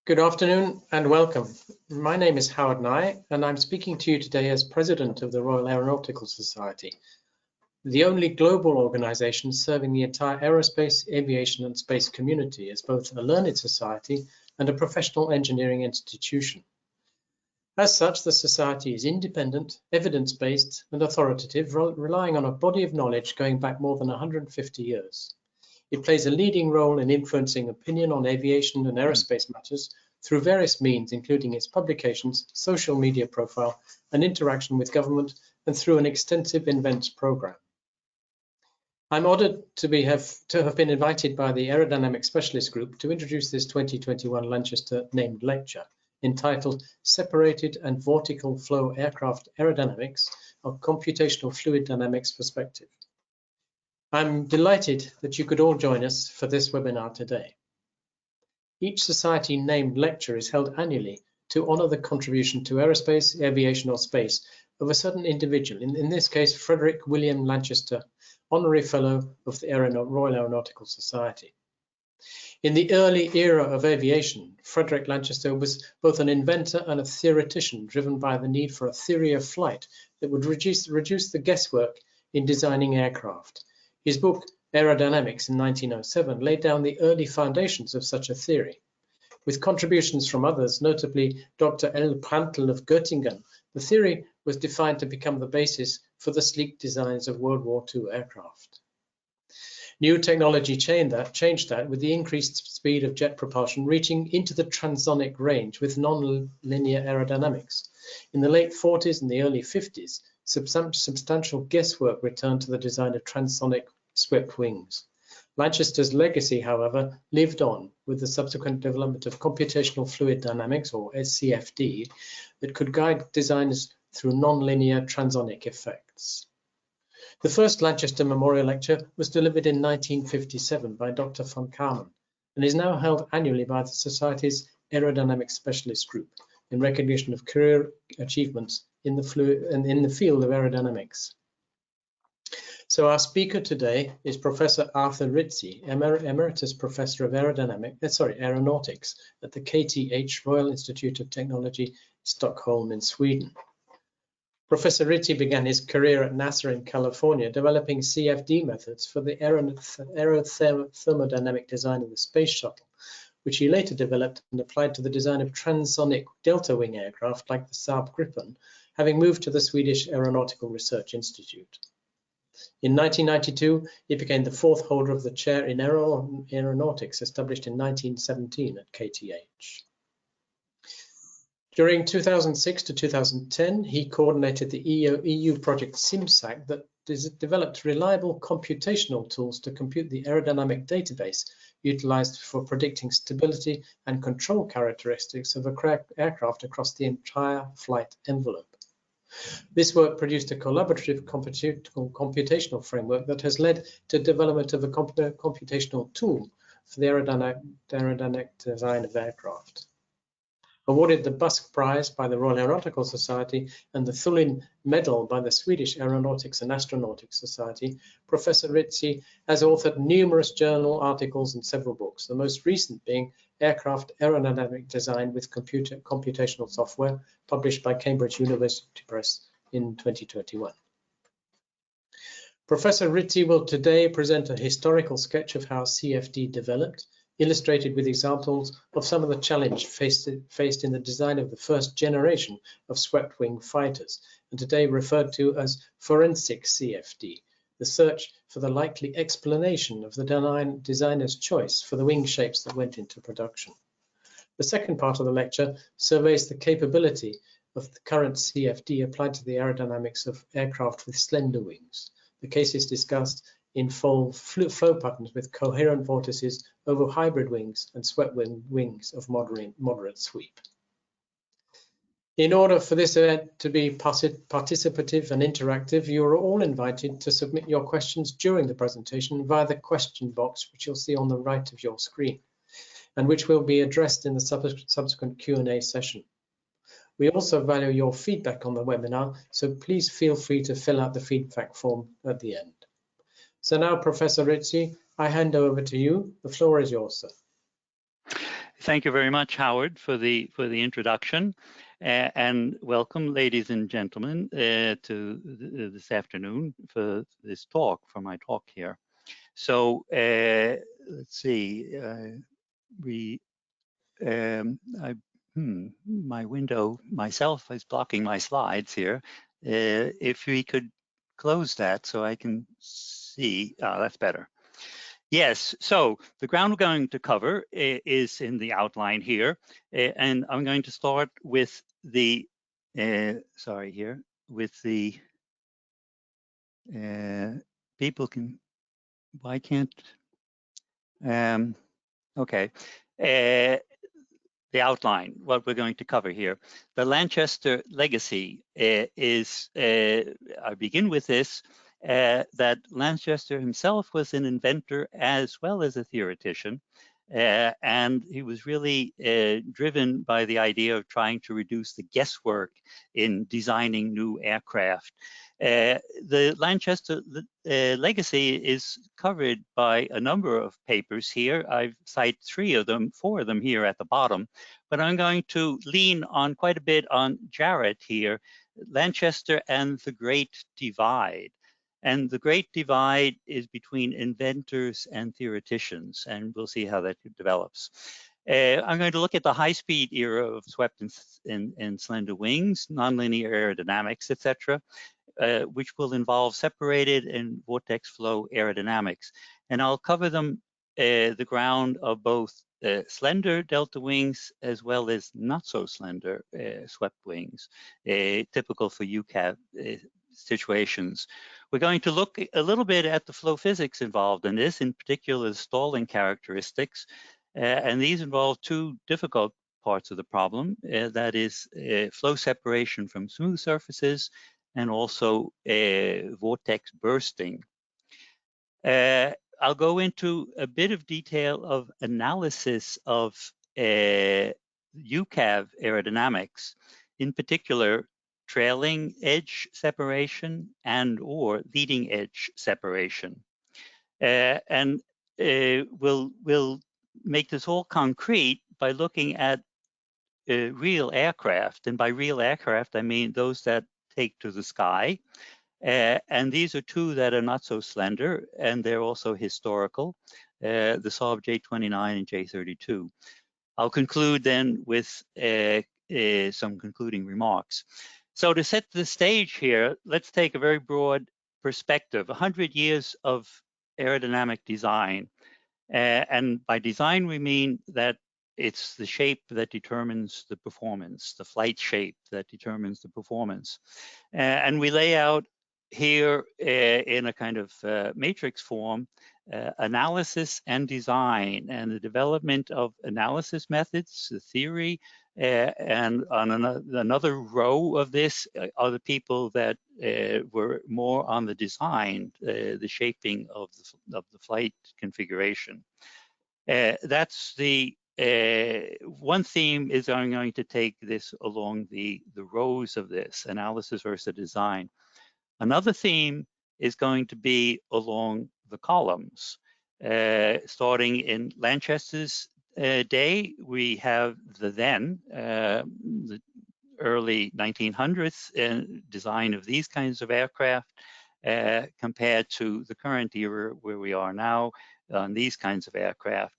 Good afternoon and welcome. My name is Howard Nye and I'm speaking to you today as President of the Royal Aeronautical Society, the only global organization serving the entire aerospace, aviation and space community as both a learned society and a professional engineering institution. As such, the Society is independent, evidence-based and authoritative, relying on a body of knowledge going back more than 150 years. It plays a leading role in influencing opinion on aviation and aerospace matters through various means, including its publications, social media profile, and interaction with government, and through an extensive events program. I'm honored to have been invited by the Aerodynamics Specialist Group to introduce this 2021 Lanchester named lecture entitled Separated and Vortical Flow Aircraft Aerodynamics, a Computational Fluid Dynamics Perspective. I'm delighted that you could all join us for this webinar today. Each society named lecture is held annually to honor the contribution to aerospace, aviation or space of a certain individual, in this case Frederick William Lanchester, Honorary Fellow of the Royal Aeronautical Society. In the early era of aviation, Frederick Lanchester was both an inventor and a theoretician driven by the need for a theory of flight that would reduce the guesswork in designing aircraft. His book, Aerodynamics, in 1907, laid down the early foundations of such a theory. With contributions from others, notably Dr. Prandtl of Göttingen, the theory was defined to become the basis for the sleek designs of World War II aircraft. New technology changed that with the increased speed of jet propulsion reaching into the transonic range with non-linear aerodynamics. In the late 40s and the early 50s, substantial guesswork returned to the design of transonic swept wings. Lanchester's legacy, however, lived on with the subsequent development of computational fluid dynamics, or CFD, that could guide designers through non-linear transonic effects. The first Lanchester Memorial Lecture was delivered in 1957 by Dr. von Karman and is now held annually by the Society's Aerodynamics Specialist Group in recognition of career achievements in the field of aerodynamics. So our speaker today is Professor Arthur Ritchie, Emeritus Professor of Aeronautics at the KTH Royal Institute of Technology, Stockholm in Sweden. Professor Ritchie began his career at NASA in California, developing CFD methods for the aerothermodynamic design of the space shuttle, which he later developed and applied to the design of transonic delta wing aircraft like the Saab Gripen, having moved to the Swedish Aeronautical Research Institute. In 1992, he became the fourth holder of the chair in aeronautics, established in 1917 at KTH. During 2006 to 2010, he coordinated the EU project SIMSAC that developed reliable computational tools to compute the aerodynamic database utilized for predicting stability and control characteristics of an aircraft across the entire flight envelope. This work produced a collaborative computational framework that has led to development of a computational tool for the aerodynamic design of aircraft. Awarded the Busk Prize by the Royal Aeronautical Society and the Thulin Medal by the Swedish Aeronautics and Astronautics Society, Professor Ritchie has authored numerous journal articles and several books, the most recent being Aircraft Aerodynamic Design with Computational Software, published by Cambridge University Press in 2021. Professor Ritchie will today present a historical sketch of how CFD developed, illustrated with examples of some of the challenges faced in the design of the first generation of swept-wing fighters, and today referred to as forensic CFD, the search for the likely explanation of the designer's choice for the wing shapes that went into production. The second part of the lecture surveys the capability of the current CFD applied to the aerodynamics of aircraft with slender wings. The cases discussed involve flow patterns with coherent vortices over hybrid wings and swept wings of moderate sweep. In order for this event to be participative and interactive, you are all invited to submit your questions during the presentation via the question box, which you'll see on the right of your screen, and which will be addressed in the subsequent Q&A session. We also value your feedback on the webinar, so please feel free to fill out the feedback form at the end. So now, Professor Ritchie, I hand over to you. The floor is yours, sir. Thank you very much, Howard, for the introduction, and welcome, ladies and gentlemen, to this afternoon for this talk, for my talk here. So let's see, my window myself is blocking my slides here. If we could close that so I can see, that's better. Yes, so the ground we're going to cover is in the outline here, and I'm going to start with the, people can, why can't, okay. The outline, what we're going to cover here. The Lanchester legacy is, I begin with this, that Lanchester himself was an inventor as well as a theoretician, and he was really driven by the idea of trying to reduce the guesswork in designing new aircraft. The Lanchester legacy is covered by a number of papers here. I've cited four of them here at the bottom, but I'm going to lean on quite a bit on Jarrett here, Lanchester and the Great Divide. And the Great Divide is between inventors and theoreticians, and we'll see how that develops. I'm going to look at the high-speed era of swept and slender wings, nonlinear aerodynamics, etc., which will involve separated and vortex flow aerodynamics. And I'll cover them the ground of both slender delta wings as well as not so slender swept wings, typical for UCAV situations. We're going to look a little bit at the flow physics involved in this, in particular the stalling characteristics, and these involve two difficult parts of the problem, that is flow separation from smooth surfaces and also vortex bursting. I'll go into a bit of detail of analysis of UCAV aerodynamics, in particular trailing edge separation and or leading edge separation. And we'll make this all concrete by looking at real aircraft. And by real aircraft, I mean those that take to the sky. And these are two that are not so slender, and they're also historical, the Saab J-29 and J-32. I'll conclude then with some concluding remarks. So to set the stage here, let's take a very broad perspective, 100 years of aerodynamic design. And by design, we mean that it's the shape that determines the performance, the flight shape that determines the performance. And we lay out here in a kind of matrix form, analysis and design, and the development of analysis methods, the theory, and on another row of this are the people that were more on the design, the shaping of the flight configuration. That's the one theme is I'm going to take this along the rows of this, analysis versus design. Another theme is going to be along the columns. Starting in Lanchester's day, we have the early 1900s design of these kinds of aircraft compared to the current era where we are now on these kinds of aircraft.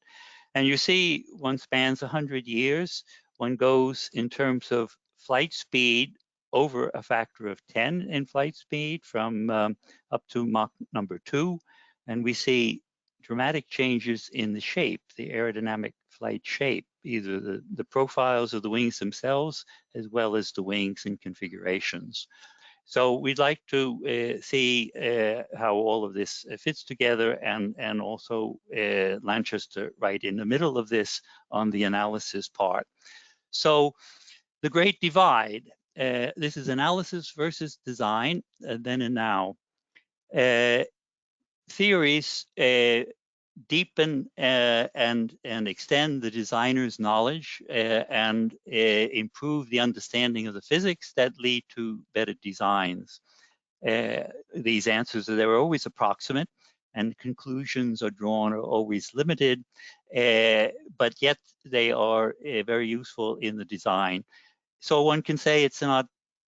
And you see one spans 100 years. One goes in terms of flight speed over a factor of 10 in flight speed from up to Mach number 2. And we see dramatic changes in the shape, the aerodynamic flight shape, either the profiles of the wings themselves, as well as the wings and configurations. So we'd like to see how all of this fits together, and also Lanchester right in the middle of this on the analysis part. So the Great Divide, this is analysis versus design, then and now. Theories deepen and extend the designer's knowledge and improve the understanding of the physics that lead to better designs. These answers, they were always approximate, and conclusions are drawn are always limited, but yet they are very useful in the design. So one can say it's not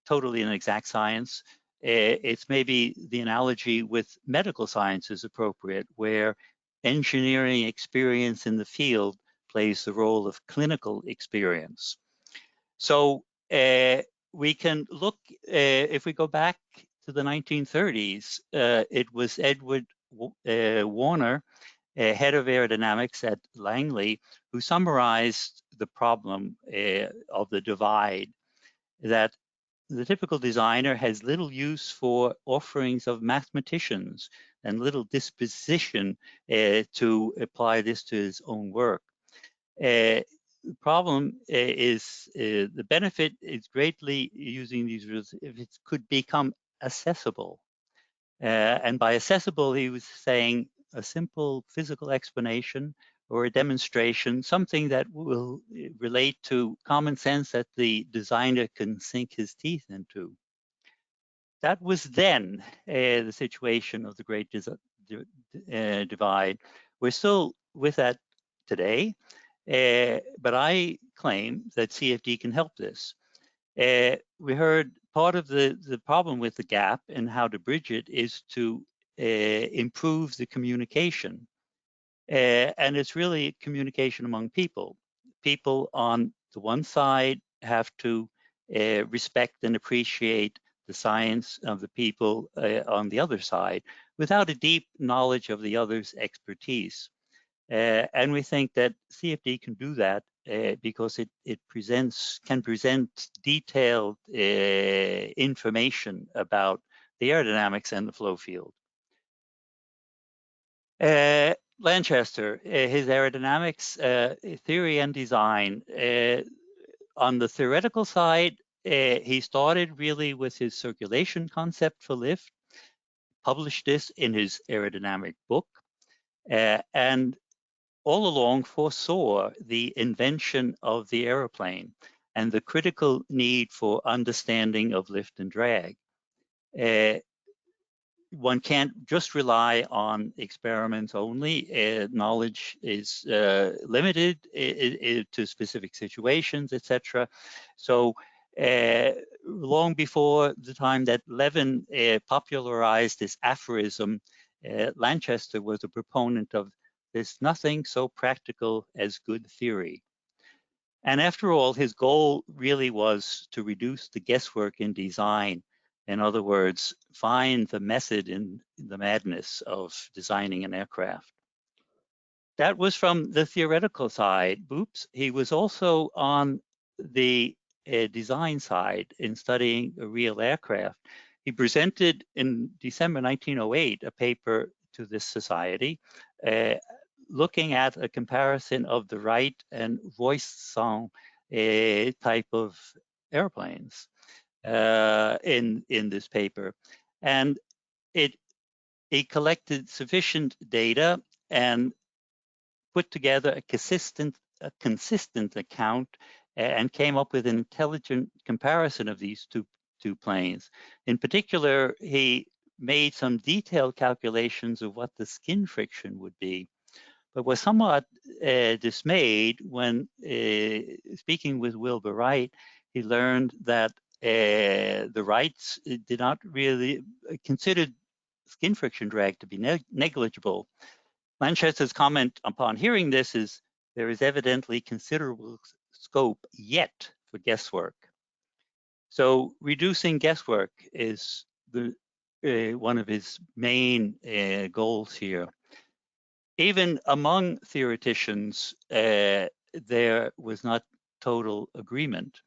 totally an exact science. It's maybe the analogy with medical science is appropriate, where engineering experience in the field plays the role of clinical experience. So we can look, if we go back to the 1930s, it was Edward Warner, head of aerodynamics at Langley, who summarized the problem of the divide, that the typical designer has little use for offerings of mathematicians and little disposition to apply this to his own work. The problem is the benefit is greatly using these rules if it could become accessible. And by accessible, he was saying a simple physical explanation or a demonstration, something that will relate to common sense that the designer can sink his teeth into. That was then the situation of the Great Divide. We're still with that today, but I claim that CFD can help this. We heard part of the problem with the gap and how to bridge it is to improve the communication. And it's really communication among people. People on the one side have to respect and appreciate the science of the people on the other side without a deep knowledge of the other's expertise. And we think that CFD can do that because it can present detailed information about the aerodynamics and the flow field. Lanchester, his aerodynamics theory and design. On the theoretical side, he started really with his circulation concept for lift, published this in his aerodynamic book, and all along foresaw the invention of the aeroplane and the critical need for understanding of lift and drag. One can't just rely on experiments only. Knowledge is limited to specific situations, etc. So long before the time that Levin popularized this aphorism, Lanchester was a proponent of "there's nothing so practical as good theory." And after all, his goal really was to reduce the guesswork in design. In other words, find the method in the madness of designing an aircraft. That was from the theoretical side. He was also on the design side in studying a real aircraft. He presented in December 1908 a paper to this society looking at a comparison of the Wright and Voisin type of airplanes in this paper. And it collected sufficient data and put together a consistent account and came up with an intelligent comparison of these two planes. In particular, he made some detailed calculations of what the skin friction would be, but was somewhat dismayed when, speaking with Wilbur Wright, he learned that the Wrights did not really consider skin friction drag to be negligible. Lanchester's comment upon hearing this is, there is evidently considerable scope yet for guesswork. So reducing guesswork is one of his main goals here. Even among theoreticians, there was not total agreement.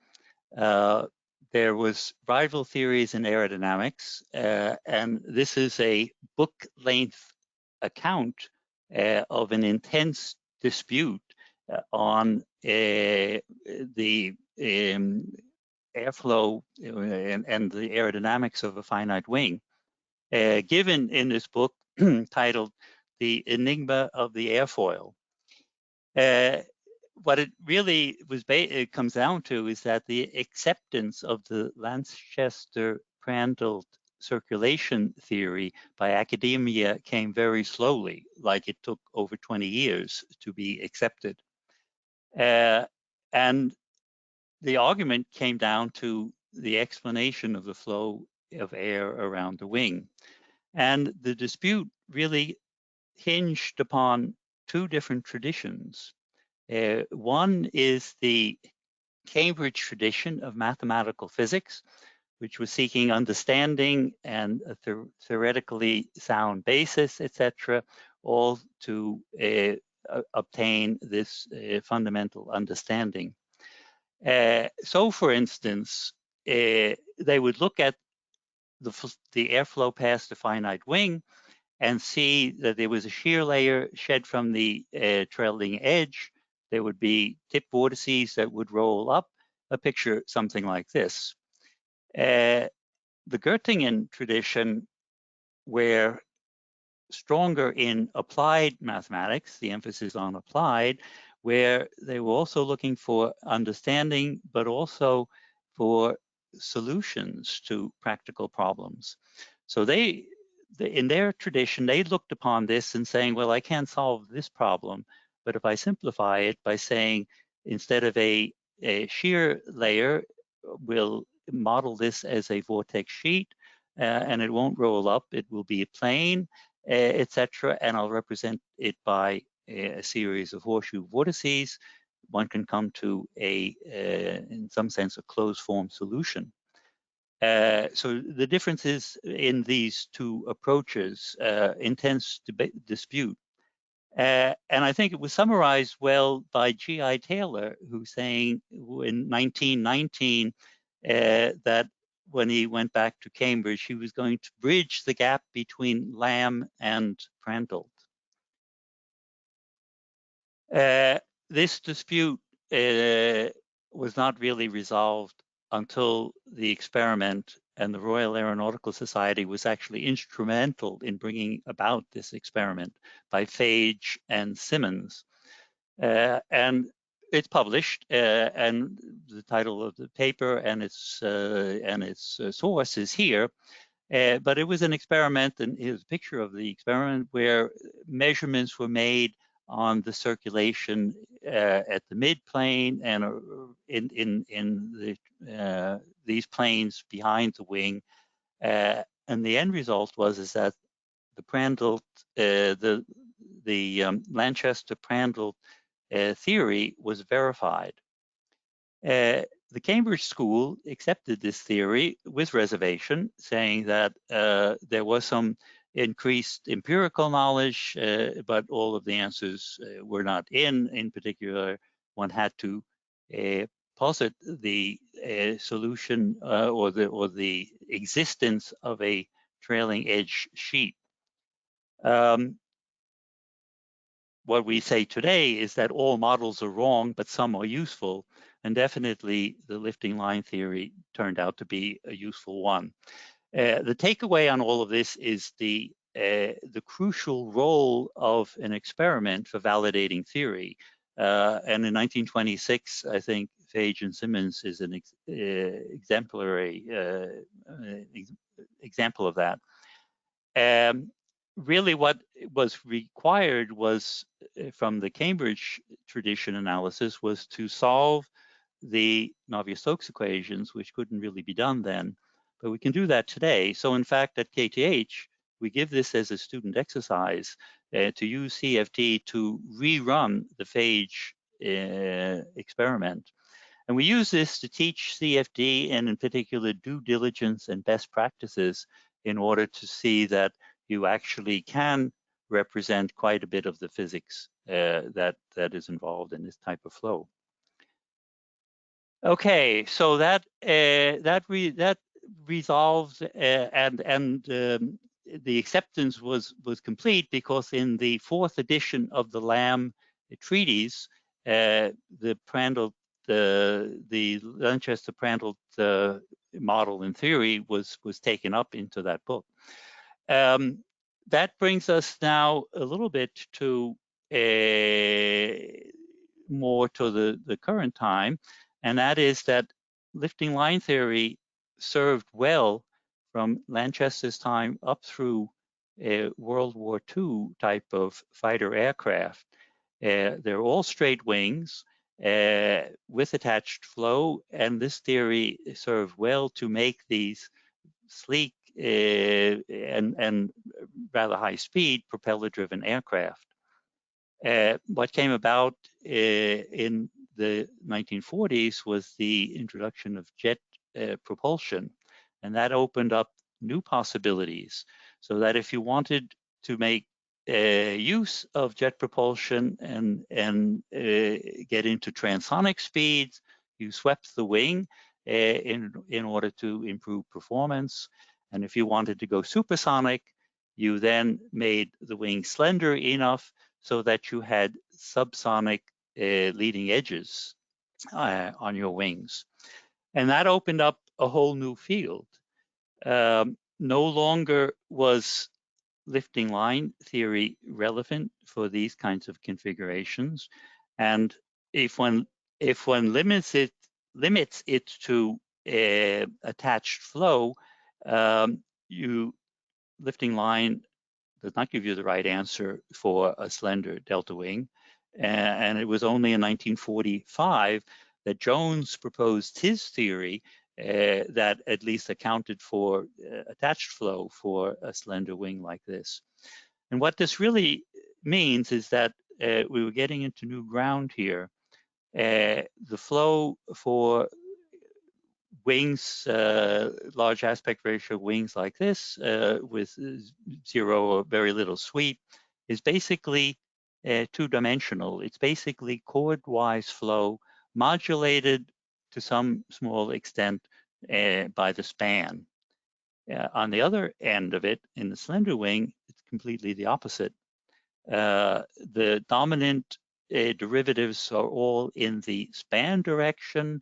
There was rival theories in aerodynamics, and this is a book-length account of an intense dispute on the airflow and the aerodynamics of a finite wing, given in this book titled "The Enigma of the Airfoil." What it really it comes down to is that the acceptance of the Lanchester-Prandtl circulation theory by academia came very slowly, like it took over 20 years to be accepted. And the argument came down to the explanation of the flow of air around the wing. And the dispute really hinged upon two different traditions. One is the Cambridge tradition of mathematical physics, which was seeking understanding and a theoretically sound basis, etc., all to obtain this fundamental understanding. So, for instance, they would look at the airflow past the finite wing and see that there was a shear layer shed from the trailing edge. There would be tip vortices that would roll up, a picture something like this. The Göttingen tradition were stronger in applied mathematics, the emphasis on applied, where they were also looking for understanding, but also for solutions to practical problems. So in their tradition, they looked upon this and saying, well, I can't solve this problem, but if I simplify it by saying, instead of a shear layer, we'll model this as a vortex sheet, and it won't roll up, it will be a plane, etc., and I'll represent it by a series of horseshoe vortices. One can come to in some sense, a closed form solution. So the differences in these two approaches, intense dispute. And I think it was summarized well by G.I. Taylor, who's saying in 1919 that when he went back to Cambridge, he was going to bridge the gap between Lamb and Prandtl. This dispute was not really resolved until the experiment, and the Royal Aeronautical Society was actually instrumental in bringing about this experiment by Fage and Simmons. And it's published, and the title of the paper and its source is here. But it was an experiment, and here's a picture of the experiment where measurements were made on the circulation at the mid-plane and in these planes behind the wing. And the end result was that the Prandtl, the Lanchester-Prandtl theory was verified. The Cambridge School accepted this theory with reservation, saying that there was some increased empirical knowledge, but all of the answers were not in. In particular, one had to posit the solution or the existence of a trailing edge sheet. What we say today is that all models are wrong, but some are useful. And definitely the lifting line theory turned out to be a useful one. The takeaway on all of this is the crucial role of an experiment for validating theory. And in 1926, I think Fage and Simmons is an exemplary example of that. Really what was required was, from the Cambridge tradition analysis, was to solve the Navier-Stokes equations, which couldn't really be done then, but we can do that today. So in fact, at KTH, we give this as a student exercise to use CFD to rerun the Fage experiment. And we use this to teach CFD, and in particular due diligence and best practices, in order to see that you actually can represent quite a bit of the physics that is involved in this type of flow. Okay, so that resolved, and the acceptance was complete, because in the 4th edition of the Lamb treatise, the Lanchester-Prandtl model in theory was taken up into that book. That brings us now a little bit to more to the current time, and that is that lifting line theory served well from Lanchester's time up through World War II type of fighter aircraft. They're all straight wings with attached flow, and this theory served well to make these sleek and rather high-speed propeller-driven aircraft. What came about in the 1940s was the introduction of jet propulsion, and that opened up new possibilities, so that if you wanted to make use of jet propulsion and get into transonic speeds, you swept the wing in order to improve performance. And if you wanted to go supersonic, you then made the wing slender enough so that you had subsonic leading edges on your wings. And that opened up a whole new field. No longer was lifting line theory relevant for these kinds of configurations. And if one limits it to attached flow, lifting line does not give you the right answer for a slender delta wing. And it was only in 1945 that Jones proposed his theory that at least accounted for attached flow for a slender wing like this. And what this really means is that we were getting into new ground here. The flow for wings, large aspect ratio wings like this with zero or very little sweep is basically two-dimensional. It's basically chord-wise flow modulated to some small extent by the span. On the other end of it, in the slender wing, it's completely the opposite. The dominant derivatives are all in the span direction,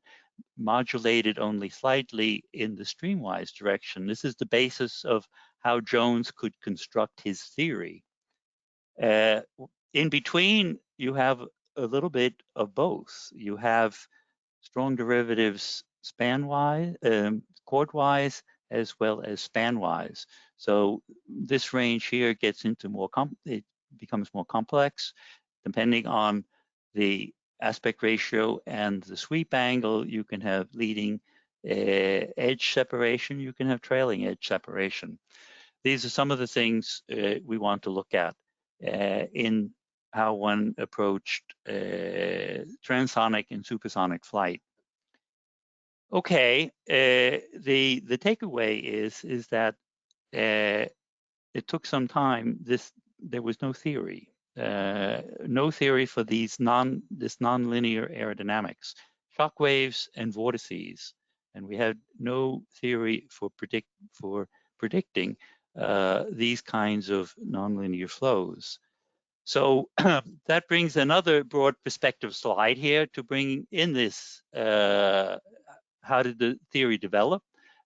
modulated only slightly in the streamwise direction. This is the basis of how Jones could construct his theory. In between, you have a little bit of both. You have strong derivatives span-wise, chord-wise, as well as span-wise. So this range here gets into it becomes more complex, depending on the aspect ratio and the sweep angle. You can have leading edge separation, you can have trailing edge separation. These are some of the things we want to look at in how one approached transonic and supersonic flight. Okay, the takeaway is that it took some time. There was no theory. No theory for this nonlinear aerodynamics, shock waves and vortices, and we had no theory for predicting these kinds of nonlinear flows. So that brings another broad perspective slide here to bring in this. How did the theory develop,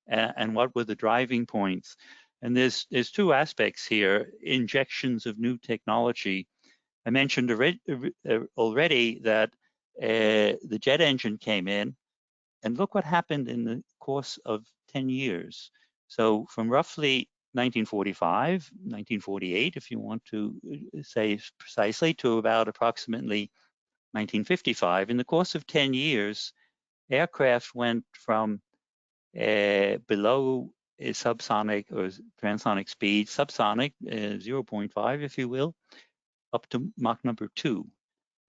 and what were the driving points? And there's two aspects here: injections of new technology. I mentioned already that the jet engine came in, and look what happened in the course of 10 years. So from roughly 1945, 1948, if you want to say precisely, to about approximately 1955, in the course of 10 years, aircraft went from below a subsonic or transonic speed, subsonic, 0.5, if you will, up to Mach number 2.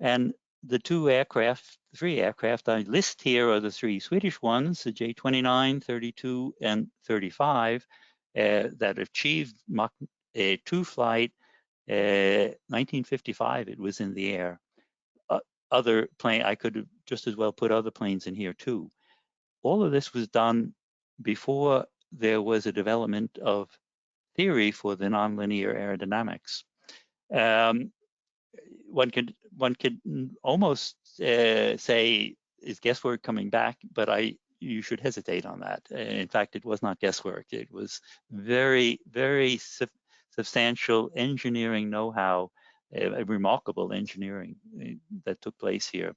And the three aircraft I list here are the three Swedish ones, the J-29, 32, and 35, that achieved Mach 2 flight. 1955, it was in the air. Other plane, I could have just as well put other planes in here too. All of this was done before there was a development of theory for the nonlinear aerodynamics. One could almost say, is guesswork coming back? But you should hesitate on that. In fact, it was not guesswork. It was very, very substantial engineering know-how, a remarkable engineering that took place here.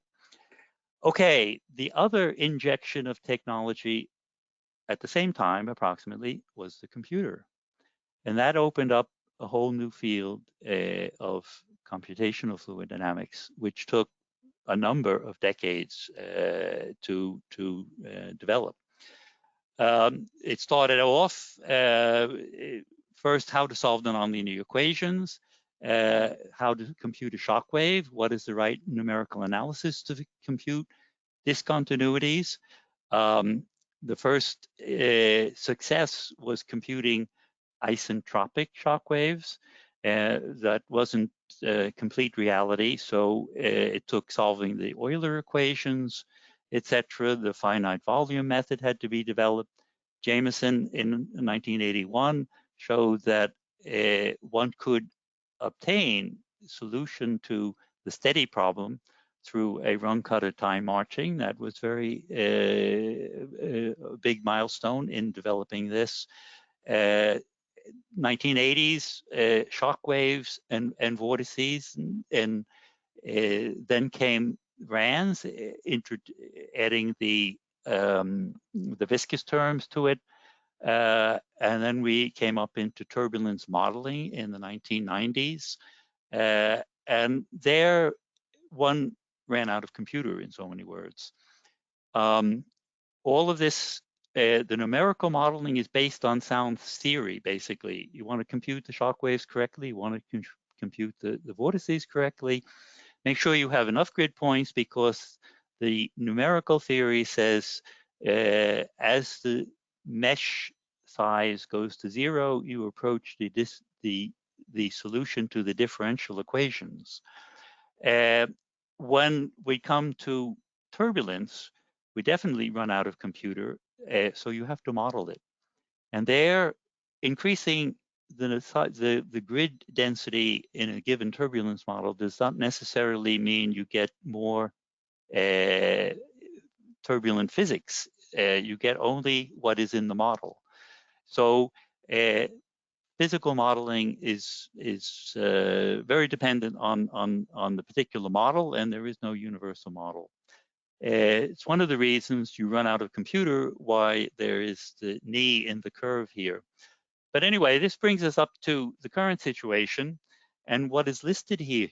Okay, the other injection of technology at the same time, approximately, was the computer. And that opened up a whole new field of computational fluid dynamics, which took a number of decades to develop. It started off first how to solve the nonlinear equations, how to compute a shock wave, what is the right numerical analysis to compute discontinuities. The first success was computing isentropic shock waves. That wasn't complete reality, so it took solving the Euler equations, etc. The finite volume method had to be developed. Jameson in 1981 showed that one could obtain solution to the steady problem through a run-cutter time marching. That was very a big milestone in developing this. 1980s, shock waves and vortices, and then came RAeS, adding the viscous terms to it. And then we came up into turbulence modeling in the 1990s. And there, one ran out of computer, in so many words. All of this, the numerical modeling is based on sound theory, basically. You want to compute the shock waves correctly, you want to compute the vortices correctly. Make sure you have enough grid points, because the numerical theory says as the mesh size goes to 0, you approach the solution to the differential equations. When we come to turbulence, we definitely run out of computer, so you have to model it. And there, increasing the grid density in a given turbulence model does not necessarily mean you get more turbulent physics. You get only what is in the model. So physical modeling is very dependent on the particular model, and there is no universal model. It's one of the reasons you run out of computer, why there is the knee in the curve here. But anyway, this brings us up to the current situation, and what is listed here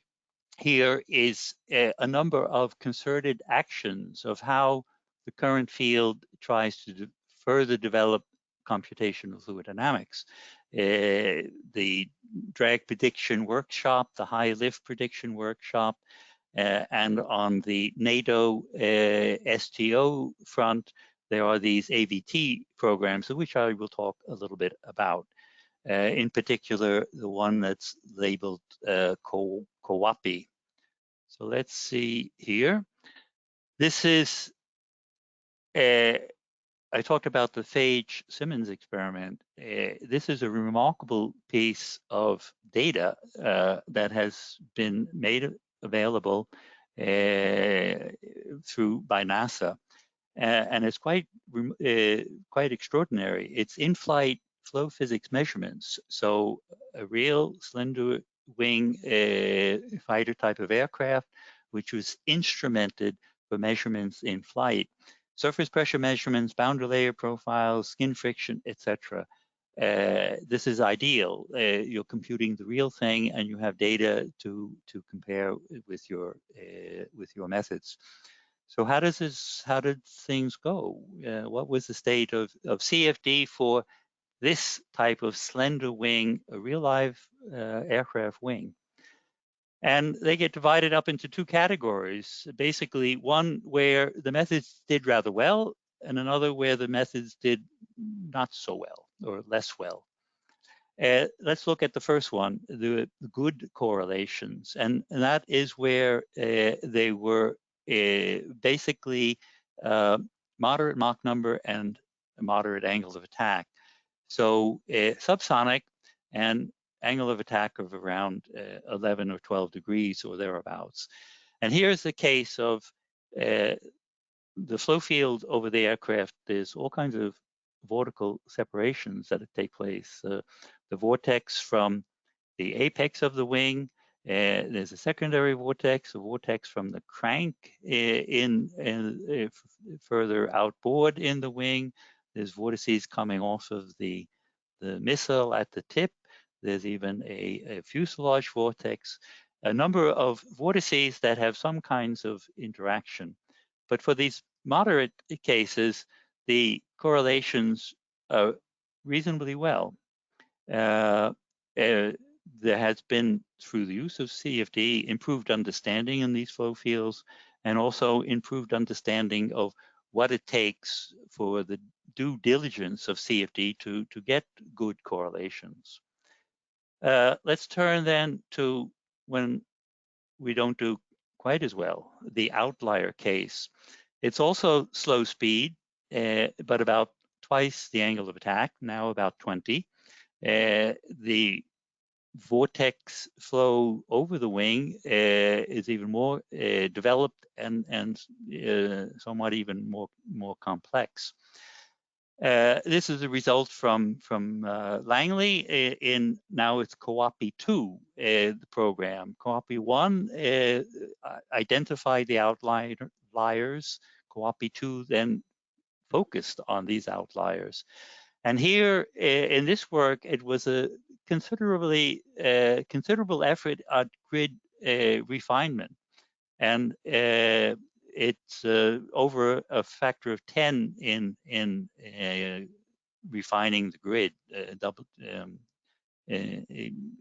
is a number of concerted actions of how the current field tries to further develop computational fluid dynamics. The drag prediction workshop, the high lift prediction workshop, and on the NATO STO front, there are these AVT programs, of which I will talk a little bit about. In particular, the one that's labeled COWAPI. So let's see here. This is, I talked about the Phage-Simmons experiment. This is a remarkable piece of data that has been made available by NASA, and it's quite extraordinary. It's in-flight flow physics measurements. So a real slender wing fighter type of aircraft, which was instrumented for measurements in flight. Surface pressure measurements, boundary layer profiles, skin friction, etc. This is ideal. You're computing the real thing, and you have data to compare with your methods. So how did things go? What was the state of CFD for this type of slender wing, a real live aircraft wing? And they get divided up into two categories. Basically, one where the methods did rather well, and another where the methods did not so well or less well. Let's look at the first one, the good correlations. And that is where they were basically moderate Mach number and a moderate angle of attack. So subsonic and angle of attack of around 11 or 12 degrees or thereabouts. And here's the case of the flow field over the aircraft. There's all kinds of vortical separations that take place. The vortex from the apex of the wing, there's a secondary vortex, a vortex from the crank further outboard in the wing, There's vortices coming off of the missile at the tip. There's even a fuselage vortex, a number of vortices that have some kinds of interaction. But for these moderate cases, the correlations are reasonably well. There has been, through the use of CFD, improved understanding in these flow fields, and also improved understanding of what it takes for the due diligence of CFD to get good correlations. Let's turn then to when we don't do quite as well, the outlier case. It's also slow speed, but about twice the angle of attack, now about 20. The vortex flow over the wing is even more developed and somewhat even more complex. This is a result from Langley in now it's COAPI 2 the program. COAPI 1 identified the outliers. COAPI 2 then focused on these outliers. And here in this work, it was a considerable effort at grid refinement, and it's over a factor of 10 in refining the grid,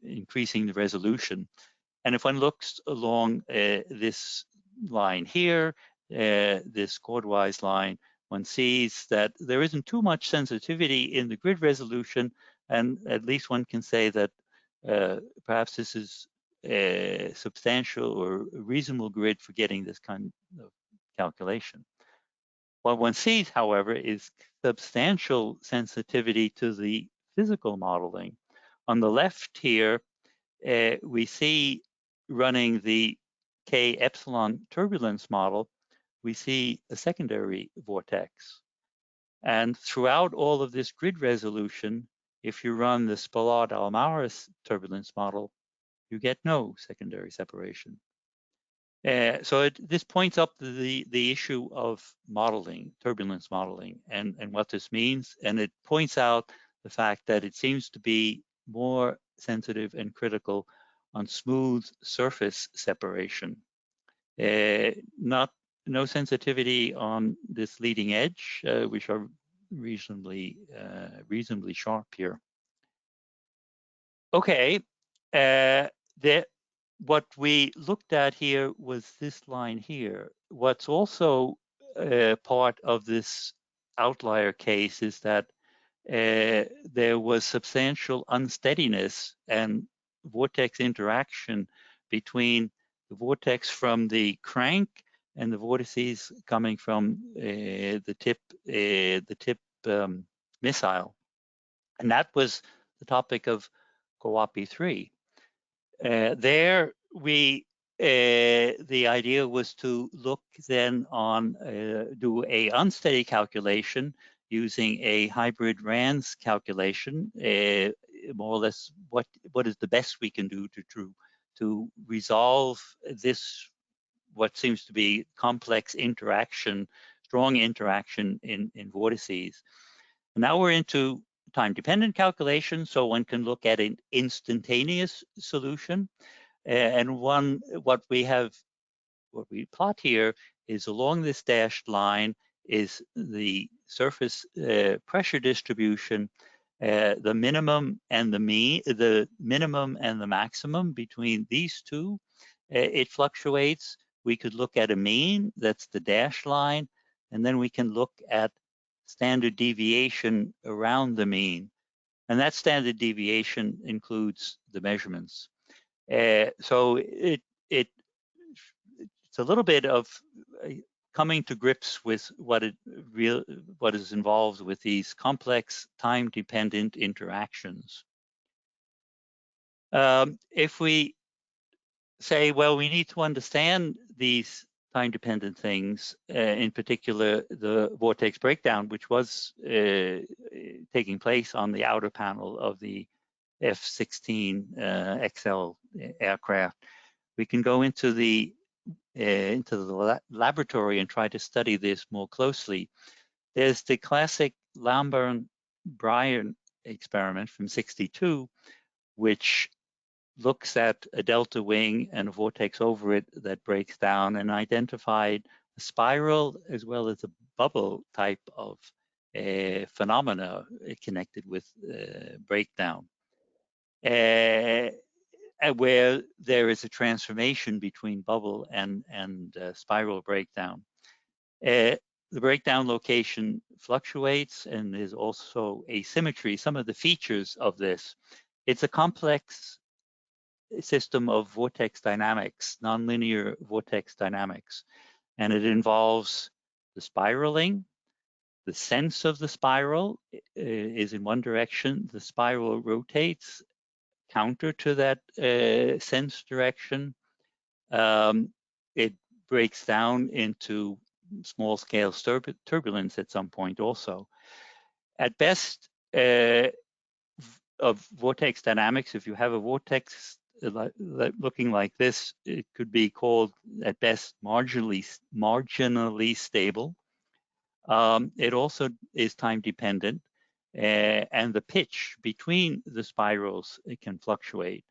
increasing the resolution. And if one looks along this line here, this chordwise line, one sees that there isn't too much sensitivity in the grid resolution, and at least one can say that perhaps this is a substantial or a reasonable grid for getting this kind of calculation. What one sees, however, is substantial sensitivity to the physical modeling. On the left here, we see running the K epsilon turbulence model, we see a secondary vortex. And throughout all of this grid resolution, if you run the Spalart-Almaris turbulence model, you get no secondary separation. So this points up the issue of modeling, turbulence modeling, and what this means. And it points out the fact that it seems to be more sensitive and critical on smooth surface separation. No sensitivity on this leading edge, which are reasonably sharp here. Okay, what we looked at here was this line here. What's also part of this outlier case is that there was substantial unsteadiness and vortex interaction between the vortex from the crank and the vortices coming from the tip missile, and that was the topic of COAPI 3. There, the idea was to look then on do a unsteady calculation using a hybrid RAeS calculation, more or less what is the best we can do to resolve this, what seems to be complex interaction, strong interaction in vortices. Now we're into time-dependent calculation, so one can look at an instantaneous solution. And what we plot here is along this dashed line is the surface pressure distribution, the minimum and the minimum and the maximum between these two. It fluctuates. We could look at a mean, that's the dashed line, and then we can look at standard deviation around the mean. And that standard deviation includes the measurements. So it's a little bit of coming to grips with what is involved with these complex time-dependent interactions. If we say, well, we need to understand these time-dependent things, in particular the vortex breakdown, which was taking place on the outer panel of the F-16 XL aircraft. We can go into the laboratory and try to study this more closely. There's the classic Lambourn-Bryan experiment from '62, which looks at a delta wing and a vortex over it that breaks down, and identified a spiral as well as a bubble type of phenomena connected with breakdown, where there is a transformation between bubble and spiral breakdown. The breakdown location fluctuates, and there's also asymmetry. Some of the features of this, it's a complex system of vortex dynamics, nonlinear vortex dynamics, and it involves the spiraling. The sense of the spiral is in one direction. The spiral rotates counter to that sense direction. It breaks down into small scale turbulence at some point also. At best, of vortex dynamics, if you have a vortex looking like this, it could be called at best marginally stable. It also is time dependent, and the pitch between the spirals, it can fluctuate.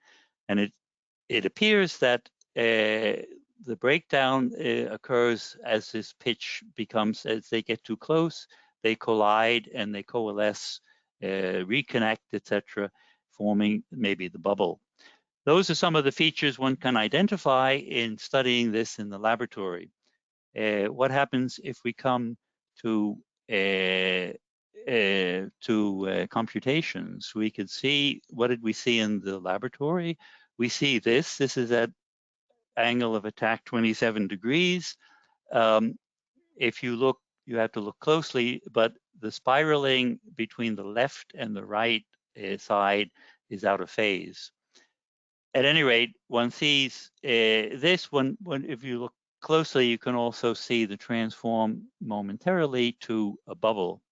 And it appears that the breakdown occurs as this pitch becomes, as they get too close, they collide and they coalesce, reconnect, etc., forming maybe the bubble. Those are some of the features one can identify in studying this in the laboratory. What happens if we come to computations? We could see, what did we see in the laboratory? We see this. This is at angle of attack 27 degrees. If you look, you have to look closely, but the spiraling between the left and the right side is out of phase. At any rate, one sees this one. If you look closely, you can also see the transform momentarily to a bubble.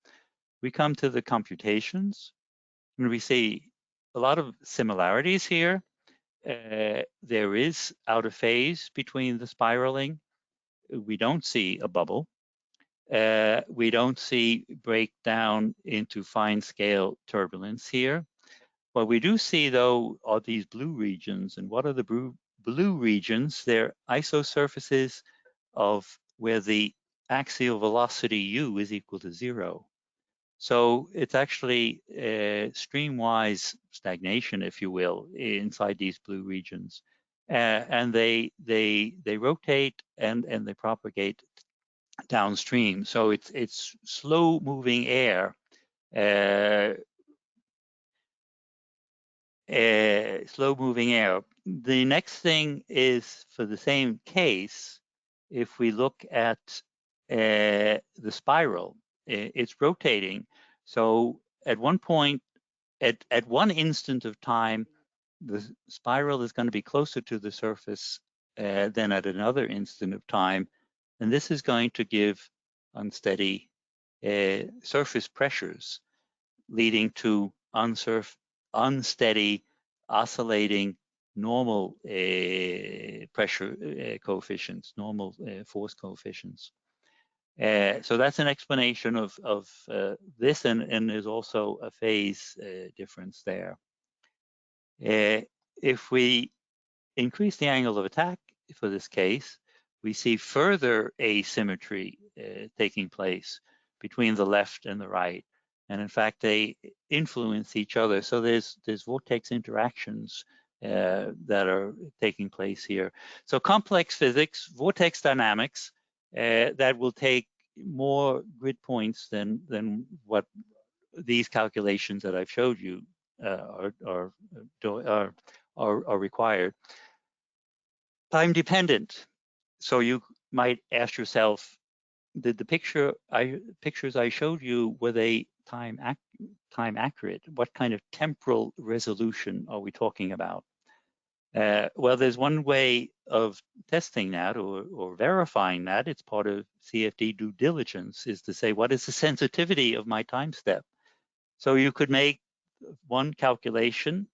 We come to the computations, and we see a lot of similarities here. There is out of phase between the spiraling. We don't see a bubble. We don't see breakdown into fine scale turbulence here. What we do see, though, are these blue regions. And what are the blue regions? They're isosurfaces of where the axial velocity u is equal to 0. So it's actually streamwise stagnation, if you will, inside these blue regions. And they rotate and they propagate downstream. So it's slow moving air. Slow moving air. The next thing is, for the same case, if we look at the spiral, it's rotating. So at one point, at one instant of time, the spiral is going to be closer to the surface than at another instant of time. And this is going to give unsteady surface pressures, leading to unsteady, oscillating normal pressure coefficients, normal force coefficients. So that's an explanation of this, and there's also a phase difference there. If we increase the angle of attack for this case, we see further asymmetry taking place between the left and the right. And in fact, they influence each other. So there's vortex interactions that are taking place here. So complex physics, vortex dynamics, that will take more grid points than what these calculations that I've showed you are required. Time dependent. So you might ask yourself, did the pictures I showed you, were they time accurate? What kind of temporal resolution are we talking about? Well, there's one way of testing that or verifying that. It's part of CFD due diligence, is to say, what is the sensitivity of my time step? So you could make one calculation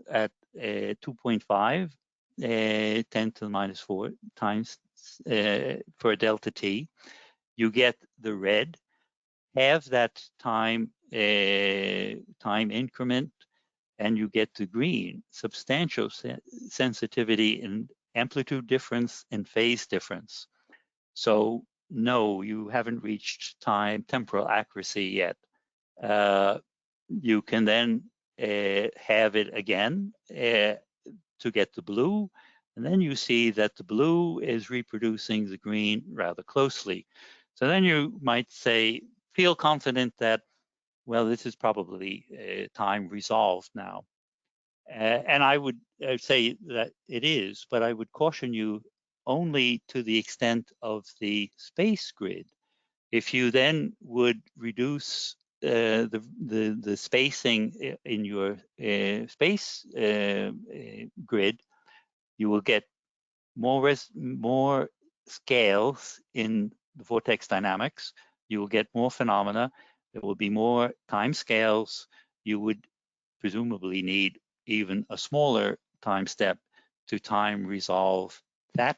at 2.5, 10 to the minus 4 times for a delta t. You get the red. have that time increment, and you get the green, substantial sensitivity in amplitude difference and phase difference. So no, you haven't reached temporal accuracy yet. You can then have it again to get the blue, and then you see that the blue is reproducing the green rather closely. So then you might say, feel confident that, well, this is probably time resolved now. And I would say that it is, but I would caution you only to the extent of the space grid. If you then would reduce the spacing in your space grid, you will get more scales in the vortex dynamics. You will get more phenomena. There will be more time scales. You would presumably need even a smaller time step to time resolve that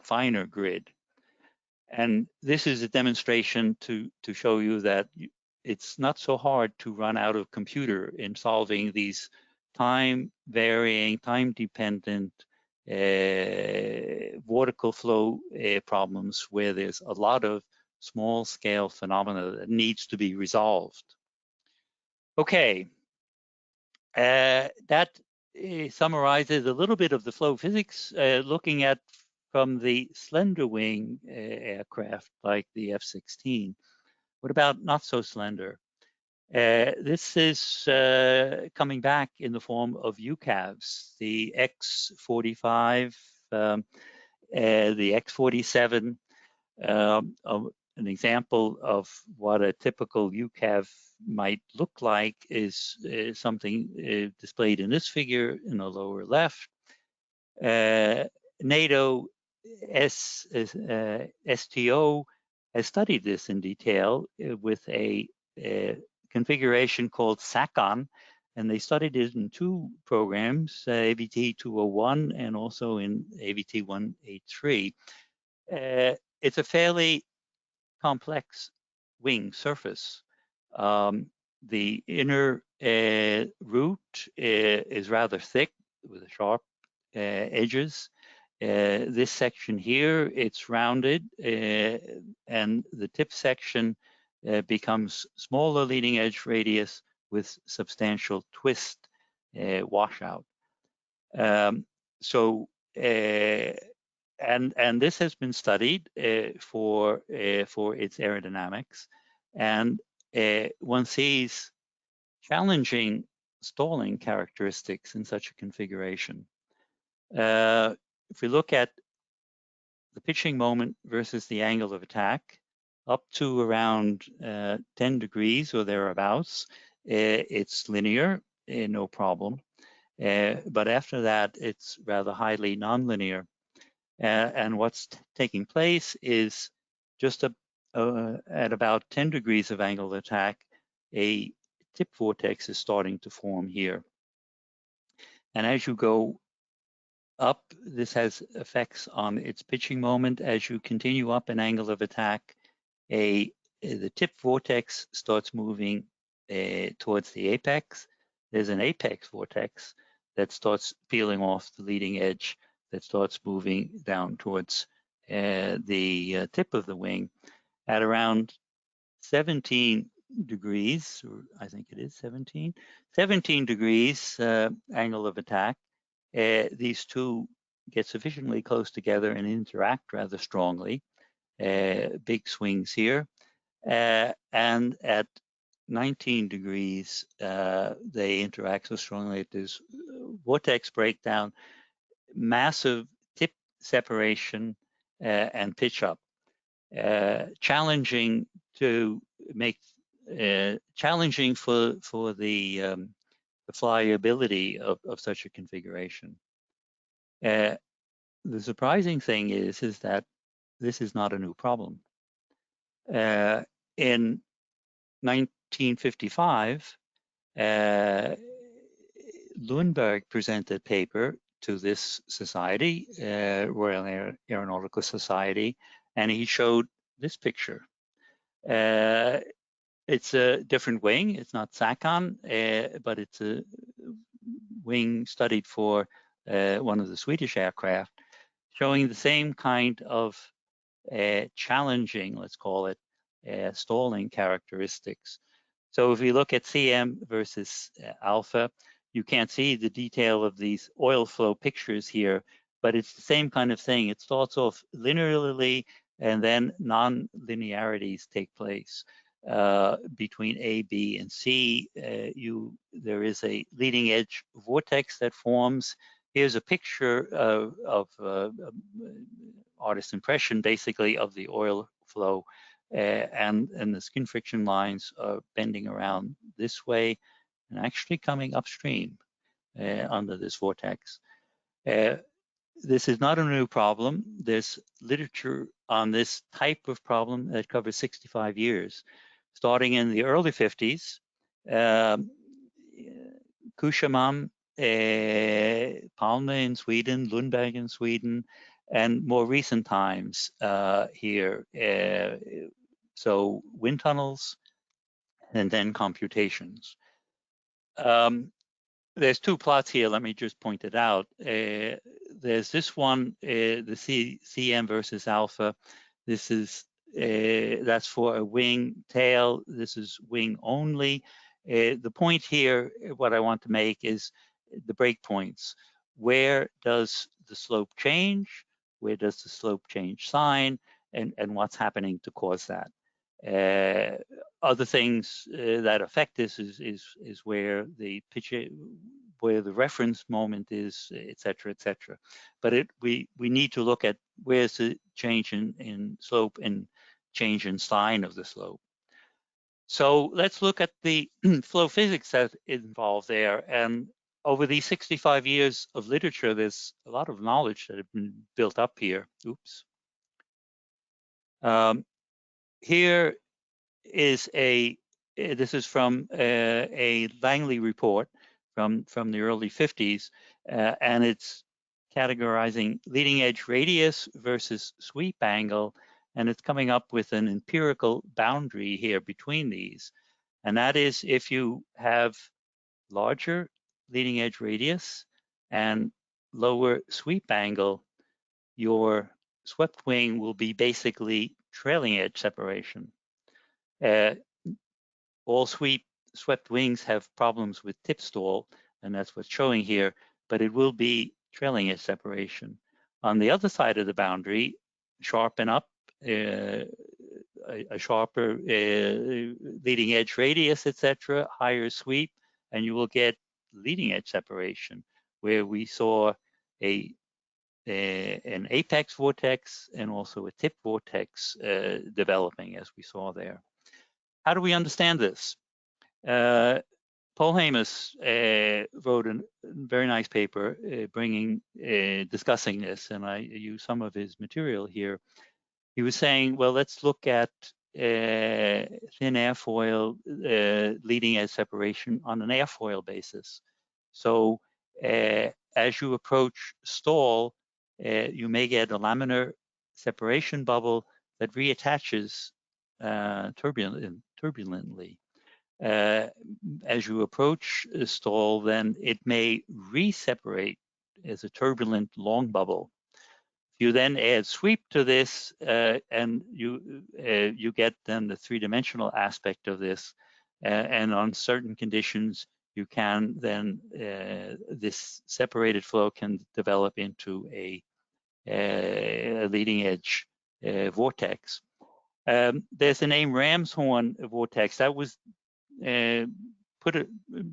finer grid. And this is a demonstration to show you that it's not so hard to run out of computer in solving these time varying, time dependent vortical flow problems where there's a lot of small scale phenomena that needs to be resolved. Okay, that summarizes a little bit of the flow physics, looking at from the slender wing aircraft like the F-16. What about not so slender? This is coming back in the form of UCAVs, the X-45, the X-47, an example of what a typical UCAV might look like is something displayed in this figure in the lower left. NATO STO has studied this in detail with a configuration called SACON, and they studied it in two programs, AVT 201 and also in AVT 183. It's a fairly complex wing surface. The inner root is rather thick with sharp edges. This section here, it's rounded, and the tip section becomes smaller leading edge radius with substantial twist washout. And this has been studied for its aerodynamics, and one sees challenging stalling characteristics in such a configuration. If we look at the pitching moment versus the angle of attack, up to around 10 degrees or thereabouts, it's linear, no problem. But after that, it's rather highly nonlinear. And what's taking place is just at about 10 degrees of angle of attack, a tip vortex is starting to form here. And as you go up, this has effects on its pitching moment. As you continue up an angle of attack, the tip vortex starts moving towards the apex. There's an apex vortex that starts peeling off the leading edge, that starts moving down towards the tip of the wing at around 17 degrees, or I think it is 17 degrees angle of attack. These two get sufficiently close together and interact rather strongly. Big swings here. And at 19 degrees, they interact so strongly that there's vortex breakdown, massive tip separation, and pitch up. Challenging to make, challenging for the flyability of such a configuration. The surprising thing is that this is not a new problem. In 1955, Lundberg presented a paper to this society, Royal Aeronautical Society, and he showed this picture. It's a different wing. It's not SACON, but it's a wing studied for one of the Swedish aircraft, showing the same kind of challenging, let's call it, stalling characteristics. So if we look at CM versus alpha, you can't see the detail of these oil flow pictures here, but it's the same kind of thing. It starts off linearly, and then non-linearities take place between A, B, and C. There is a leading edge vortex that forms. Here's a picture of artist impression, basically, of the oil flow, and the skin friction lines are bending around this way and actually coming upstream under this vortex. This is not a new problem. There's literature on this type of problem that covers 65 years. Starting in the early 50s, Kushaman, Palme in Sweden, Lundberg in Sweden, and more recent times here. So wind tunnels and then computations. There's two plots here. Let me just point it out. There's this one, the CM versus alpha. This is that's for a wing tail. This is wing only. The point here, what I want to make, is the breakpoints. Where does the slope change? Where does the slope change sign? And what's happening to cause that? Other things that affect this is where the pitch, where the reference moment is, et cetera, et cetera. But we need to look at where's the change in slope and change in sign of the slope. So let's look at the flow physics that is involved there. And over these 65 years of literature, there's a lot of knowledge that have been built up here. Oops. Here is this is from a Langley report from the early 50s, and it's categorizing leading edge radius versus sweep angle, and it's coming up with an empirical boundary here between these. And that is, if you have larger leading edge radius and lower sweep angle, your swept wing will be basically trailing edge separation. All swept wings have problems with tip stall, and that's what's showing here, but it will be trailing edge separation. On the other side of the boundary, sharpen up a sharper leading edge radius, etc., higher sweep, and you will get leading edge separation, where we saw an apex vortex and also a tip vortex developing, as we saw there. How do we understand this? Paul Hamus wrote a very nice paper discussing this, and I use some of his material here. He was saying, well, let's look at thin airfoil leading edge separation on an airfoil basis. So as you approach stall, you may get a laminar separation bubble that reattaches turbulently. As you approach stall, then it may re-separate as a turbulent long bubble. You then add sweep to this, and you get then the three-dimensional aspect of this. And on certain conditions, you can then this separated flow can develop into a leading edge vortex. There's the name Ramshorn vortex that was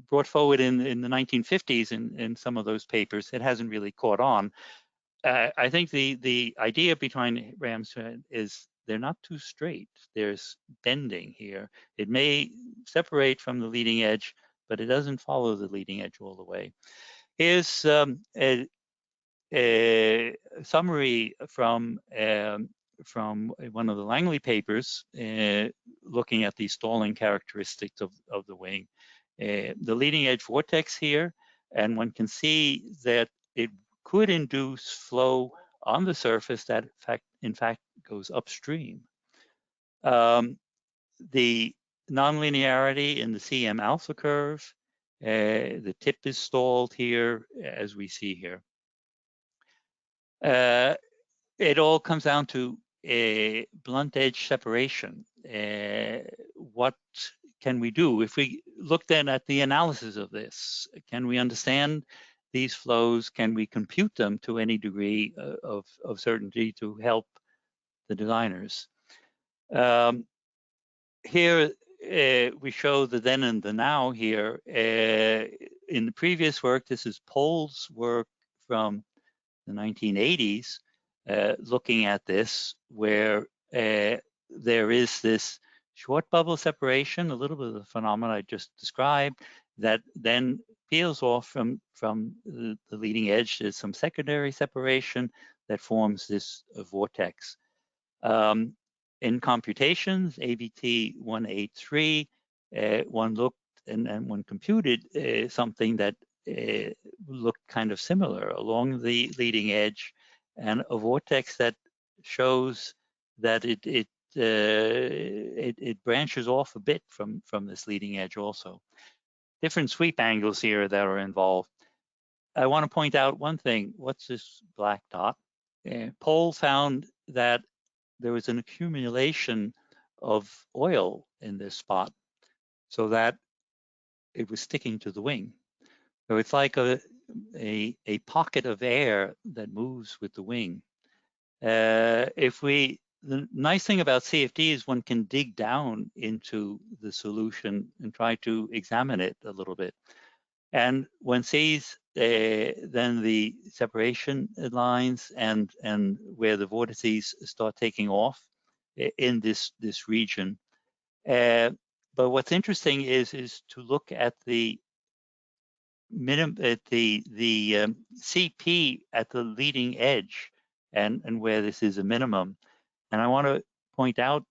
brought forward in the 1950s in some of those papers. It hasn't really caught on. I think the idea behind Ramshorn is they're not too straight. There's bending here. It may separate from the leading edge, but it doesn't follow the leading edge all the way. Here's a summary from one of the Langley papers looking at the stalling characteristics of the wing. The leading edge vortex here, and one can see that it could induce flow on the surface that in fact goes upstream. the nonlinearity in the CM alpha curve. The tip is stalled here, as we see here. It all comes down to a blunt edge separation. What can we do? If we look then at the analysis of this, can we understand these flows? Can we compute them to any degree of certainty to help the designers? Here we show the then and the now here. In the previous work, this is Pohl's work from the 1980s, looking at this, where there is this short bubble separation, a little bit of the phenomena I just described, that then peels off from the leading edge. There's some secondary separation that forms this vortex. In computations, ABT 183, one looked and one computed something that looked kind of similar along the leading edge, and a vortex that shows that it branches off a bit from this leading edge also. Different sweep angles here that are involved. I want to point out one thing. What's this black dot? Pohl found that there was an accumulation of oil in this spot so that it was sticking to the wing. So it's like a pocket of air that moves with the wing. The nice thing about CFD is one can dig down into the solution and try to examine it a little bit. And one sees then the separation lines and where the vortices start taking off in this region. But what's interesting is to look at the CP at the leading edge and where this is a minimum. And I want to point out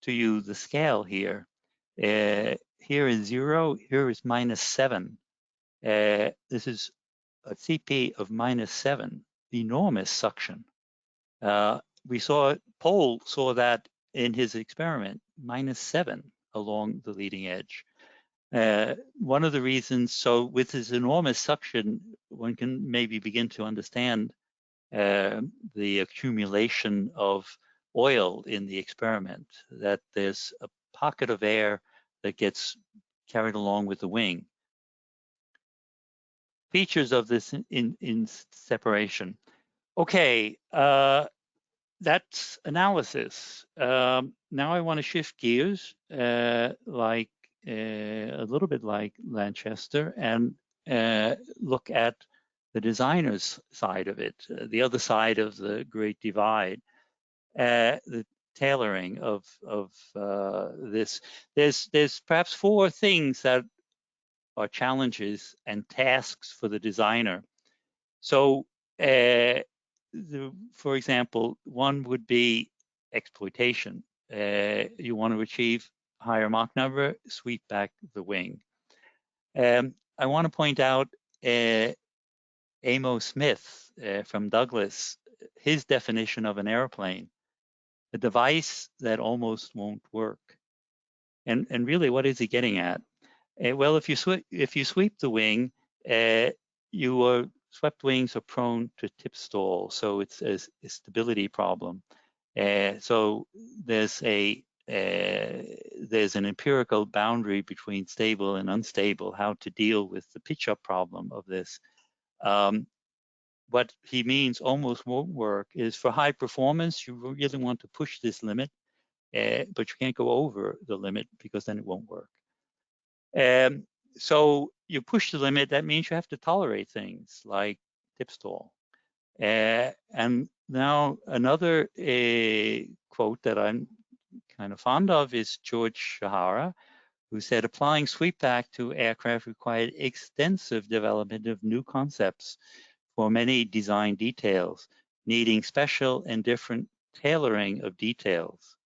to you the scale here. Here is 0, here is -7. This is a CP of -7, enormous suction. Pohl saw that in his experiment, -7 along the leading edge. One of the reasons, so with this enormous suction, one can maybe begin to understand the accumulation of oil in the experiment, that there's a pocket of air that gets carried along with the wing. Features of this in separation. Okay, that's analysis. Now I want to shift gears, a little bit like Lanchester, and look at the designer's side of it, the other side of the Great Divide, the tailoring of this. There's perhaps 4 things that are challenges and tasks for the designer. So, for example, one would be exploitation. You want to achieve higher Mach number, sweep back the wing. I want to point out Amo Smith from Douglas, his definition of an airplane, a device that almost won't work. And really, what is he getting at? Well, if you sweep the wing, swept wings are prone to tip stall, so it's a stability problem. So there's an empirical boundary between stable and unstable, how to deal with the pitch-up problem of this. What he means almost won't work is for high performance, you really want to push this limit, but you can't go over the limit because then it won't work. So you push the limit, that means you have to tolerate things like tip stall. And now another quote that I'm kind of fond of is George Shahara, who said, applying sweep back to aircraft required extensive development of new concepts for many design details, needing special and different tailoring of details.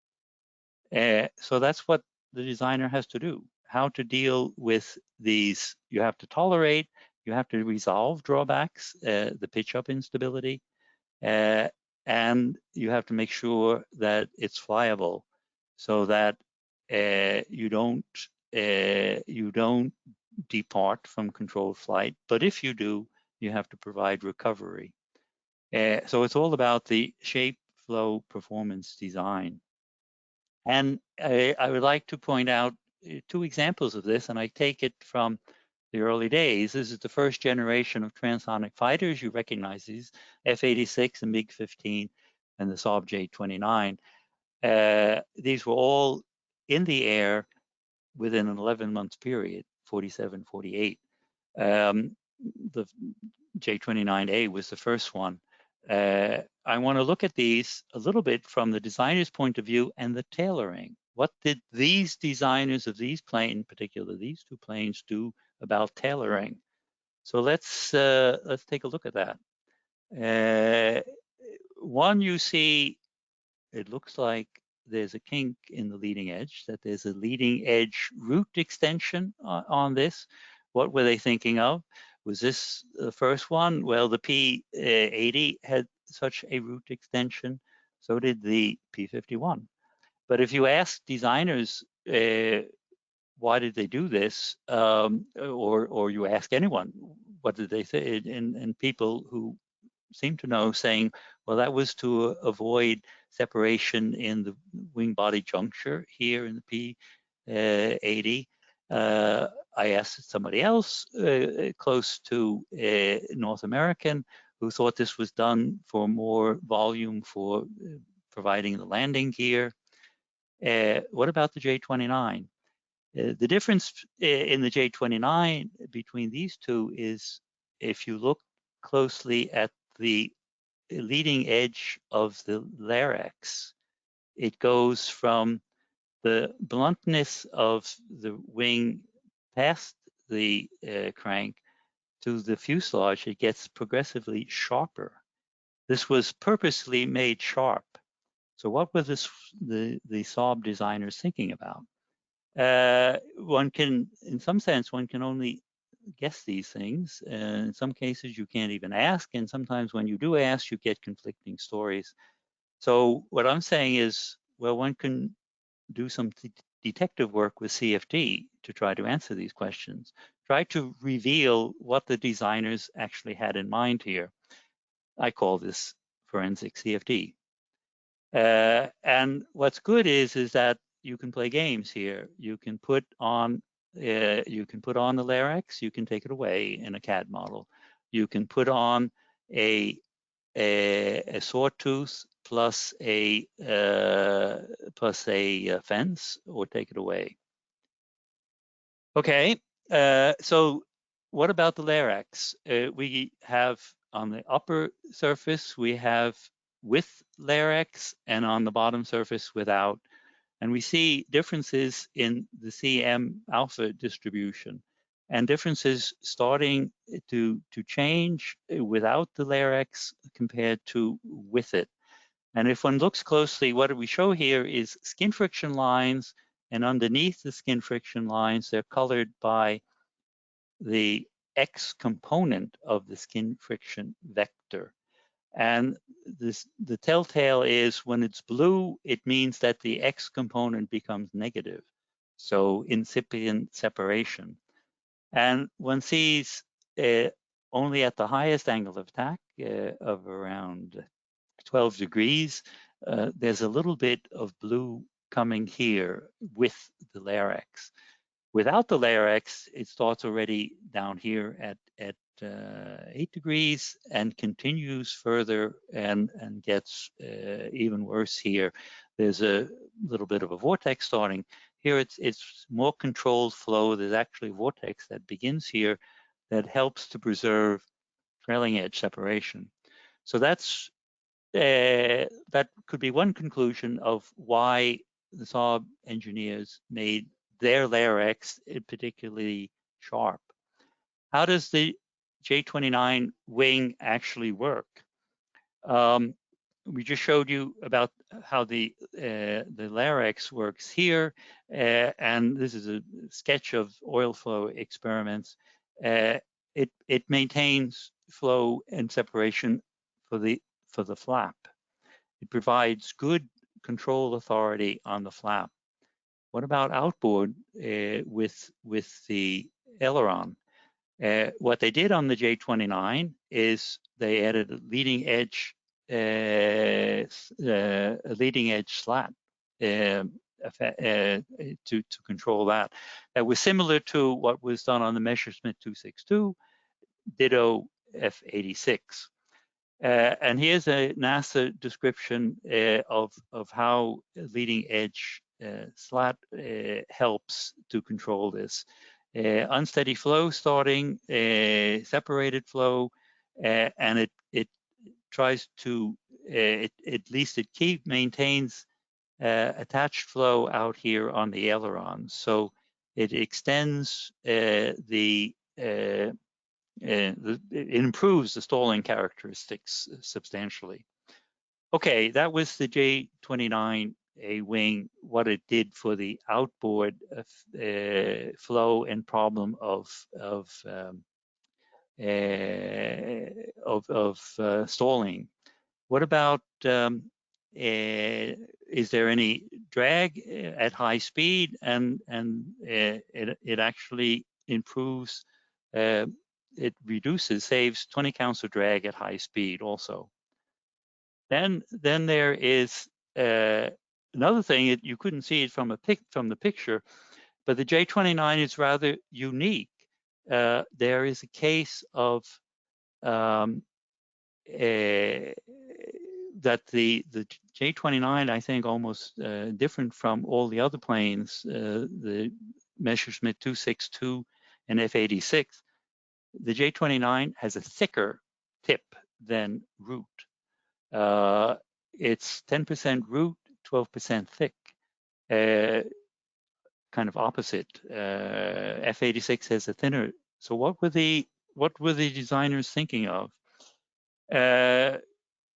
So that's what the designer has to do. How to deal with these. You have to tolerate, you have to resolve drawbacks, the pitch-up instability, and you have to make sure that it's flyable so that you don't depart from controlled flight, but if you do, you have to provide recovery. So it's all about the shape, flow, performance design. And I would like to point out two examples of this, and I take it from the early days. This is the first generation of transonic fighters. You recognize these, F-86 and MiG-15 and the Saab J-29. These were all in the air within an 11-month period, 47, 48. The J-29A was the first one. I want to look at these a little bit from the designer's point of view and the tailoring. What did these designers of these planes, in particular these two planes, do about tailoring? So let's take a look at that. One, you see, it looks like there's a kink in the leading edge, that there's a leading edge root extension on this. What were they thinking of? Was this the first one? Well, the P-80 had such a root extension, so did the P-51. But if you ask designers why did they do this, or you ask anyone, what did they say? And people who seem to know saying, well, that was to avoid separation in the wing body juncture here in the P-80. I asked somebody else close to North American who thought this was done for more volume for providing the landing gear. What about the J-29? The difference in the J-29 between these two is if you look closely at the leading edge of the larynx, it goes from the bluntness of the wing past the crank to the fuselage. It gets progressively sharper. This was purposely made sharp. So what were the Saab designers thinking about? One can, in some sense, one can only guess these things. In some cases, you can't even ask. And sometimes when you do ask, you get conflicting stories. So what I'm saying is, well, one can do some detective work with CFD to try to answer these questions. Try to reveal what the designers actually had in mind here. I call this forensic CFD. And what's good is that you can play games here. You can put on the larynx. You can take it away in a CAD model. You can put on a sawtooth plus a fence, or take it away. Okay. So what about the larynx? We have on the upper surface we have with larynx, and on the bottom surface without. And we see differences in the CM alpha distribution, and differences starting to change without the larynx compared to with it. And if one looks closely, what we show here is skin friction lines, and underneath the skin friction lines, they're colored by the X component of the skin friction vector. And the telltale is when it's blue, it means that the X component becomes negative. So incipient separation. And one sees only at the highest angle of attack of around 12 degrees, there's a little bit of blue coming here with the larynx. Without the larynx, it starts already down here at 8 degrees and continues further and gets even worse here. There's a little bit of a vortex starting. Here it's more controlled flow. There's actually a vortex that begins here that helps to preserve trailing edge separation. So that's that could be one conclusion of why the Saab engineers made their larynx particularly sharp. How does the J-29 wing actually work? We just showed you about how the larynx works here, and this is a sketch of oil flow experiments. It maintains flow and separation for the flap. It provides good control authority on the flap. What about outboard with the aileron? What they did on the J29 is they added a leading edge slat to control that. That was similar to what was done on the Messerschmitt 262, ditto F86. And here's a NASA description of how leading edge slat helps to control this. Unsteady flow starting, separated flow, and it tries to, at least it maintains attached flow out here on the aileron. So it extends it improves the stalling characteristics substantially. Okay, that was the J29A wing, what it did for the outboard flow and problem of stalling. What about, is there any drag at high speed? And it actually improves, it reduces, saves 20 counts of drag at high speed also. Then there is another thing, you couldn't see it from the picture, but the J29 is rather unique. There is a case of that the J29, I think, almost different from all the other planes, the Messerschmitt 262 and F86. The J29 has a thicker tip than root. It's 10% root, 12% thick, kind of opposite. F86 has a thinner. So what were the designers thinking of?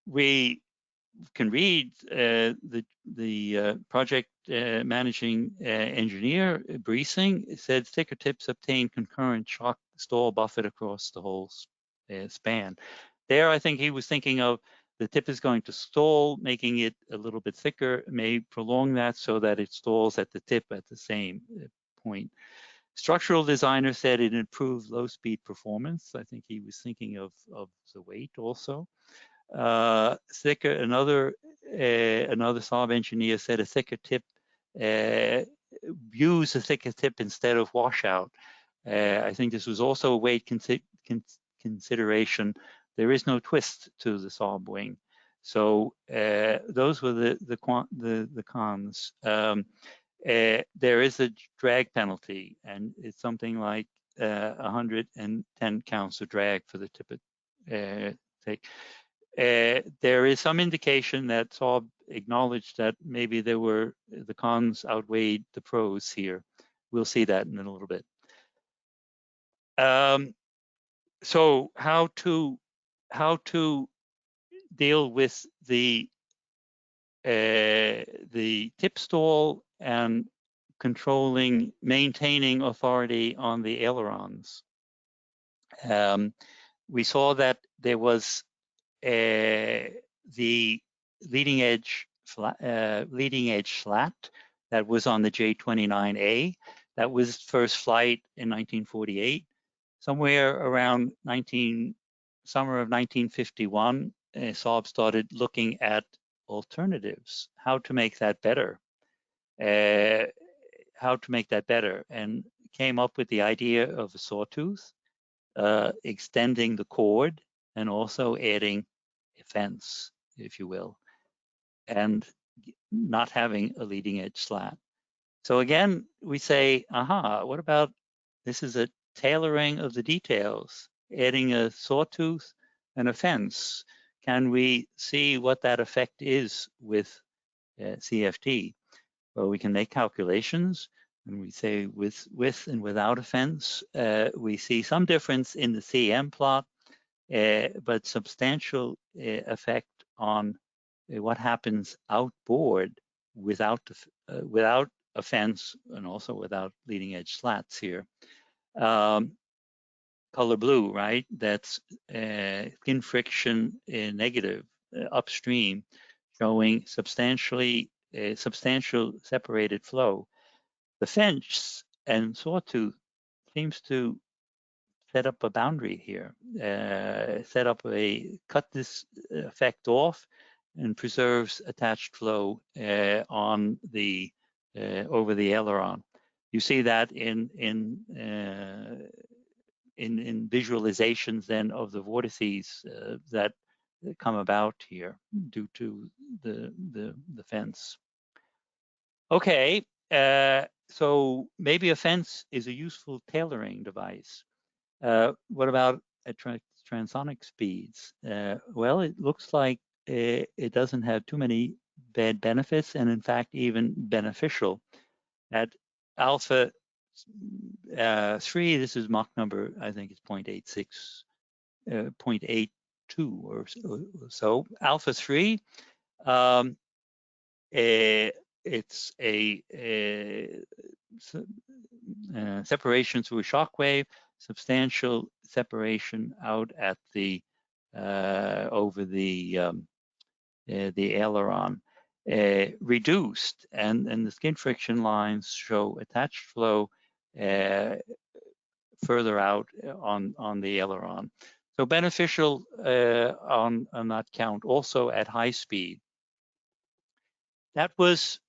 We can read the project managing engineer Breesing said thicker tips obtain concurrent shock stall buffet across the whole span. There, I think he was thinking of the tip is going to stall, making it a little bit thicker, may prolong that so that it stalls at the tip at the same point. Structural designer said it improved low speed performance. I think he was thinking of the weight also. Thicker, another Saab engineer said a thicker tip, use a thicker tip instead of washout. I think this was also a weight consideration. There is no twist to the Saab wing. So those were the cons. There is a drag penalty, and it's something like 110 counts of drag for the tip take. There is some indication that Saab acknowledged that maybe the cons outweighed the pros here. We'll see that in a little bit. So how to deal with the tip stall and maintaining authority on the ailerons. We saw that there was the leading edge slat that was on the J29A. That was first flight in 1948. Somewhere around summer of 1951, Saab started looking at alternatives, how to make that better, and came up with the idea of a sawtooth, extending the cord, and also adding a fence, if you will, and not having a leading edge slat. So again, we say, aha, what about, this is a tailoring of the details, adding a sawtooth and a fence. Can we see what that effect is with CFD? Well, we can make calculations, and we say with and without a fence, we see some difference in the CM plot, but substantial effect on what happens outboard without a fence, and also without leading edge slats here. Color blue, right? That's skin friction negative upstream, showing substantial separated flow. The fence and sawtooth seems to set up a boundary here, cut this effect off and preserves attached flow on the over the aileron. You see that in visualizations then of the vortices that come about here due to the fence. Okay, so maybe a fence is a useful tailoring device. What about at transonic speeds? Well, it looks like it doesn't have too many bad benefits, and in fact, even beneficial. At alpha 3, this is Mach number, I think it's 0.86, 0.82 or so. Alpha 3, it's a separation through a shock wave, substantial separation out at the over the aileron, reduced, and the skin friction lines show attached flow further out on the aileron. So beneficial on that count, also at high speed. That was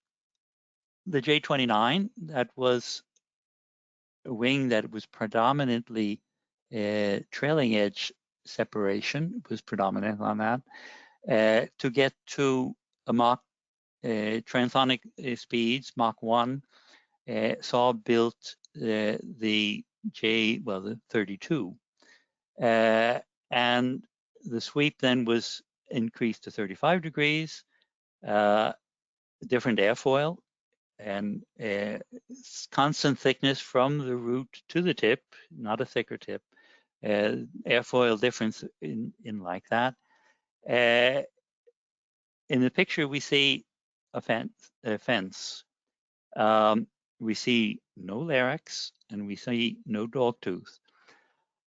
the J29. That was a wing that was predominantly trailing edge separation, was predominant on that. To get to a Mach transonic speeds, Mach 1, Saab built the 32. And the sweep then was increased to 35 degrees, different airfoil, and constant thickness from the root to the tip, not a thicker tip. Airfoil difference in like that. In the picture, we see a fence. We see no larynx, and we see no dog tooth.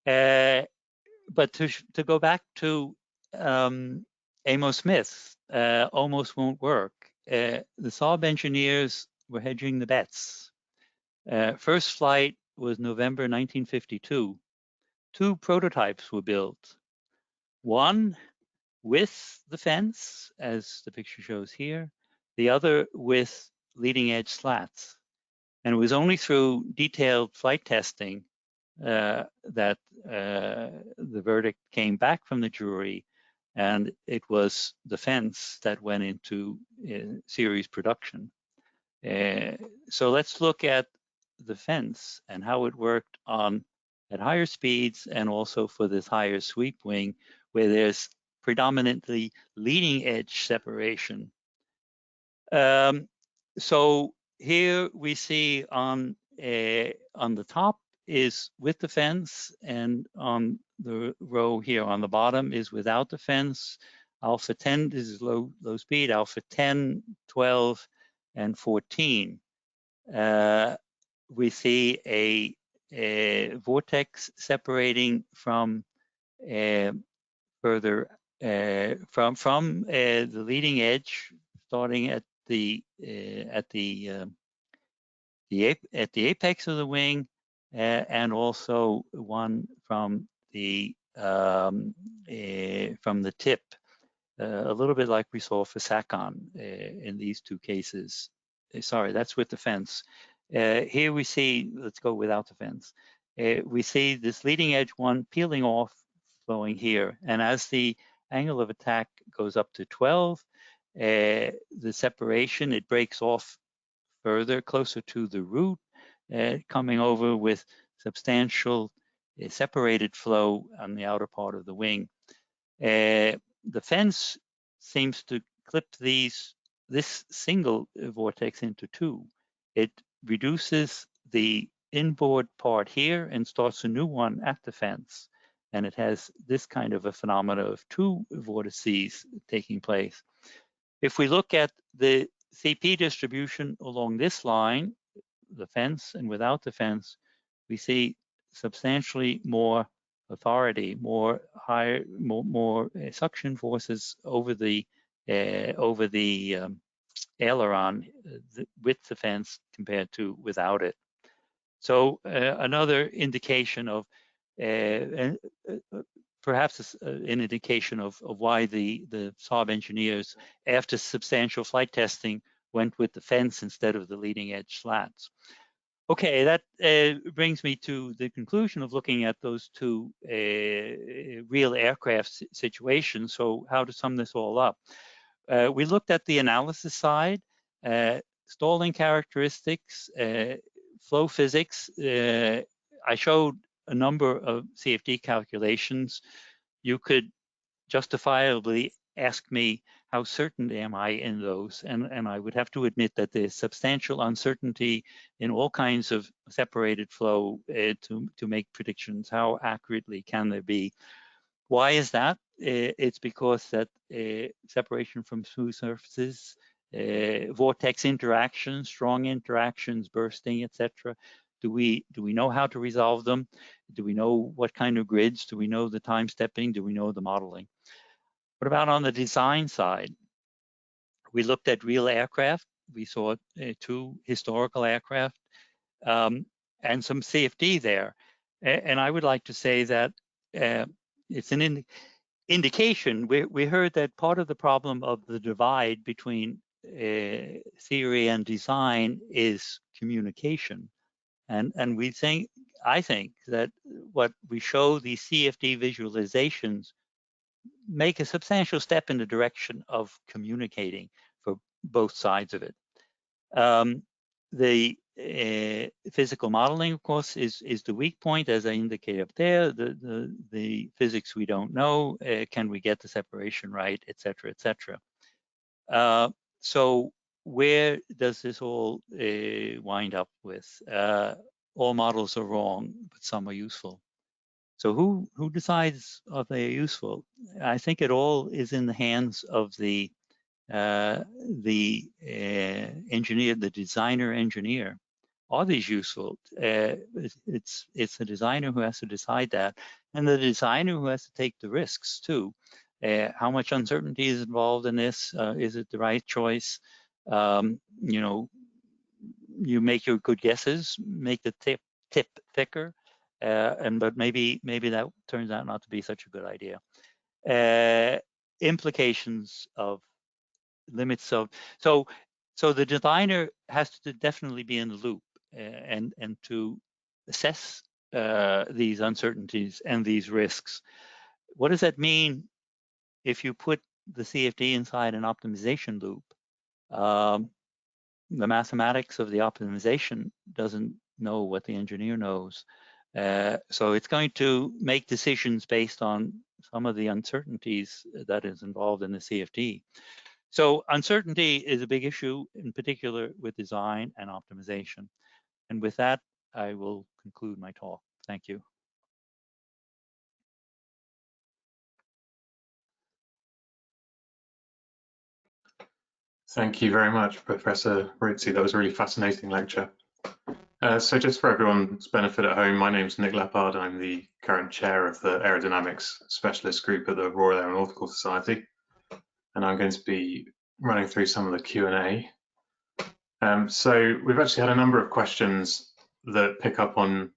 But to go back to Amos Smith, almost won't work. The Saab engineers were hedging the bets. First flight was November 1952. 2 prototypes were built. One with the fence, as the picture shows here, the other with leading edge slats. And it was only through detailed flight testing that the verdict came back from the jury, and it was the fence that went into series production. So let's look at the fence and how it worked at higher speeds, and also for this higher sweep wing where there's predominantly leading edge separation. So here we see on the top is with the fence, and on the row here on the bottom is without the fence. Alpha 10 is low speed, alpha 10, 12, and 14. We see a vortex separating from further from the leading edge, starting at the apex of the wing, and also one from the tip, a little bit like we saw for SACON in these 2 cases. Sorry, that's with the fence. Here we see, let's go without the fence. We see this leading edge one peeling off, flowing here, and as the angle of attack goes up to 12, the separation, it breaks off further, closer to the root, coming over with substantial separated flow on the outer part of the wing. The fence seems to clip this single vortex into 2. It reduces the inboard part here and starts a new one at the fence. And it has this kind of a phenomena of 2 vortices taking place. If we look at the CP distribution along this line, the fence and without the fence, we see substantially more authority, more suction forces over the aileron with the fence compared to without it. So another indication of, perhaps an indication of why the Saab engineers, after substantial flight testing, went with the fence instead of the leading edge slats. Okay, that brings me to the conclusion of looking at those two real aircraft situations. So how to sum this all up? We looked at the analysis side, stalling characteristics, flow physics. I showed a number of CFD calculations. You could justifiably ask me, how certain am I in those? And I would have to admit that there's substantial uncertainty in all kinds of separated flow to make predictions. How accurately can there be? Why is that? It's because that separation from smooth surfaces, vortex interactions, strong interactions, bursting, etc. Do we know how to resolve them? Do we know what kind of grids? Do we know the time stepping? Do we know the modeling? What about on the design side? We looked at real aircraft. We saw two historical aircraft and some CFD there. And I would like to say that it's an indication. We heard that part of the problem of the divide between theory and design is communication. And I think that what we show, these CFD visualizations, make a substantial step in the direction of communicating for both sides of it. The physical modeling, of course, is the weak point, as I indicated up there. The physics we don't know. Can we get the separation right, et cetera, et cetera. So where does this all wind up with? All models are wrong, but some are useful. So who decides if they are useful? I think it all is in the hands of the engineer, the designer engineer. Are these useful? It's the designer who has to decide that, and the designer who has to take the risks too. How much uncertainty is involved in this? Is it the right choice? You know, you make your good guesses, make the tip thicker. But maybe that turns out not to be such a good idea. Implications of limits of so the designer has to definitely be in the loop and to assess these uncertainties and these risks. What does that mean if you put the CFD inside an optimization loop? The mathematics of the optimization doesn't know what the engineer knows. So it's going to make decisions based on some of the uncertainties that is involved in the CFD. So uncertainty is a big issue, in particular with design and optimization. And with that, I will conclude my talk. Thank you. Thank you very much, Professor Rizzi. That was a really fascinating lecture. So just for everyone's benefit at home, my name is Nick Leppard. I'm the current chair of the Aerodynamics Specialist Group at the Royal Aeronautical Society. And I'm going to be running through some of the Q&A. So we've actually had a number of questions that pick up on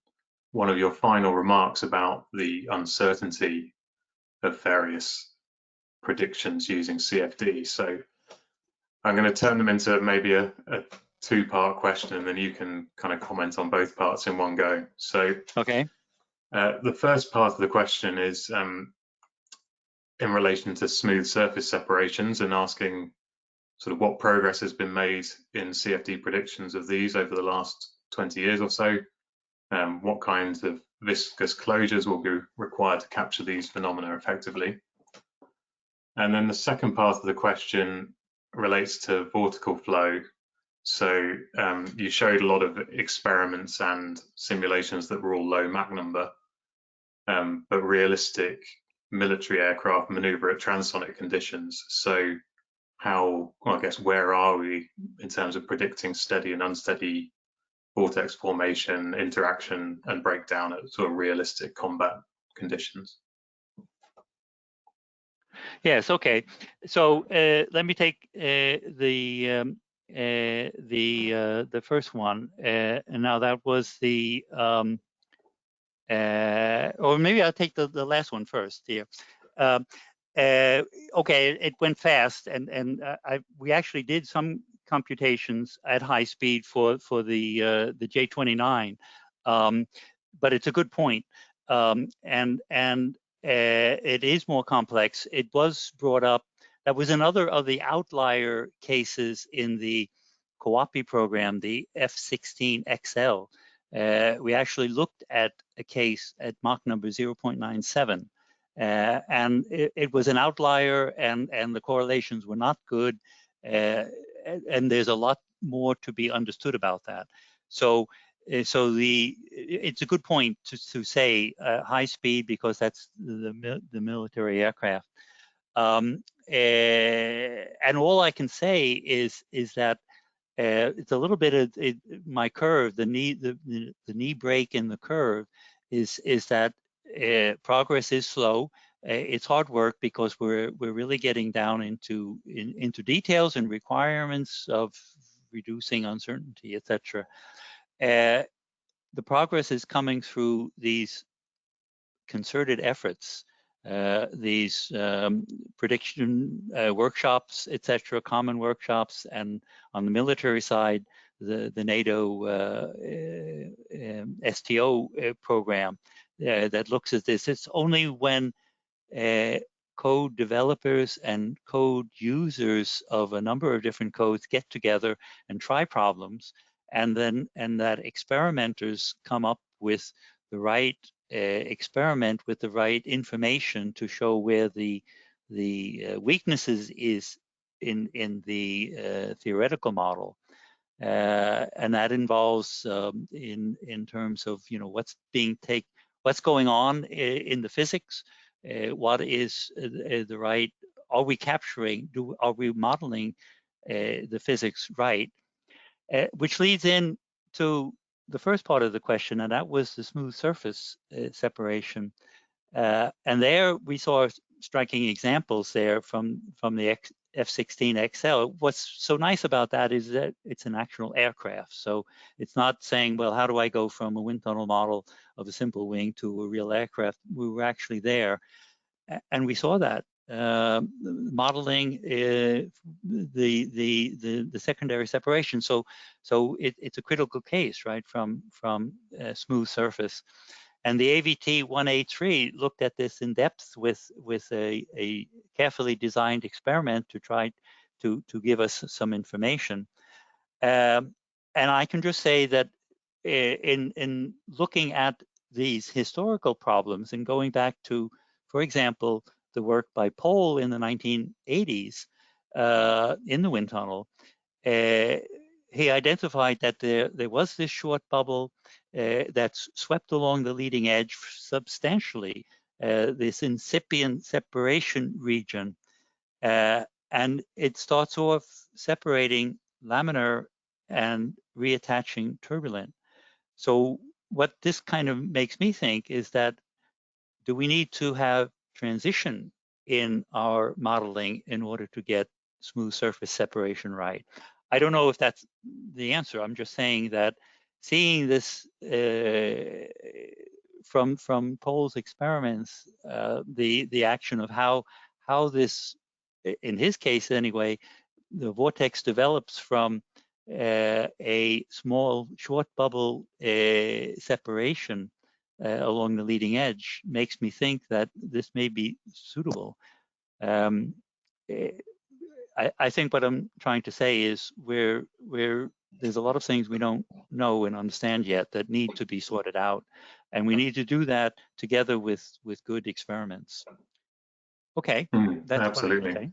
one of your final remarks about the uncertainty of various predictions using CFD. So I'm going to turn them into maybe a two-part question, and then you can kind of comment on both parts in one go. So okay. The first part of the question is in relation to smooth surface separations and asking sort of what progress has been made in CFD predictions of these over the last 20 years or so. What kinds of viscous closures will be required to capture these phenomena effectively? And then the second part of the question relates to vortical flow. So you showed a lot of experiments and simulations that were all low Mach number, but realistic military aircraft maneuver at transonic conditions. So how, well, I guess, where are we in terms of predicting steady and unsteady vortex formation, interaction, and breakdown at sort of realistic combat conditions? Yes, okay. So let me take the the first one, and now that was the or maybe I'll take the last one first here. Okay, it went fast, and we actually did some computations at high speed for the J29, but it's a good point, and it is more complex. It was brought up. That was another of the outlier cases in the COAPI program, the F16XL. We actually looked at a case at Mach number 0.97, and it was an outlier, and the correlations were not good, and there's a lot more to be understood about that. So it's a good point to say high speed, because that's the military aircraft. And all I can say is that it's a little bit of my curve, the knee break in the curve is that progress is slow. It's hard work, because we're really getting down into details and requirements of reducing uncertainty, etc. The progress is coming through these concerted efforts, these prediction workshops, etc., common workshops, and on the military side, the NATO STO program that looks at this. It's only when code developers and code users of a number of different codes get together and try problems, and that experimenters come up with the right experiment with the right information to show where the weaknesses is in the theoretical model, and that involves in terms of what's going on in the physics, what is the right, are we modeling the physics right, which leads in to the first part of the question, and that was the smooth surface separation. And there we saw striking examples there from the F-16XL. What's so nice about that is that it's an actual aircraft. So it's not saying, well, how do I go from a wind tunnel model of a simple wing to a real aircraft? We were actually there, and we saw that. Modeling the secondary separation, so it's a critical case, right, from smooth surface, and the AVT-1A3 looked at this in depth with a carefully designed experiment to try to give us some information, and I can just say that in looking at these historical problems and going back to, for example, the work by Pohl in the 1980s in the wind tunnel, he identified that there was this short bubble that's swept along the leading edge substantially, this incipient separation region, and it starts off separating laminar and reattaching turbulent. So what this kind of makes me think is that, do we need to have transition in our modeling in order to get smooth surface separation right? I don't know if that's the answer. I'm just saying that seeing this from Pohl's experiments, the action of how this, in his case anyway, the vortex develops from a small short bubble separation along the leading edge, makes me think that this may be suitable. I think what I'm trying to say is there's a lot of things we don't know and understand yet that need to be sorted out, and we need to do that together with good experiments. Okay, that's absolutely. What I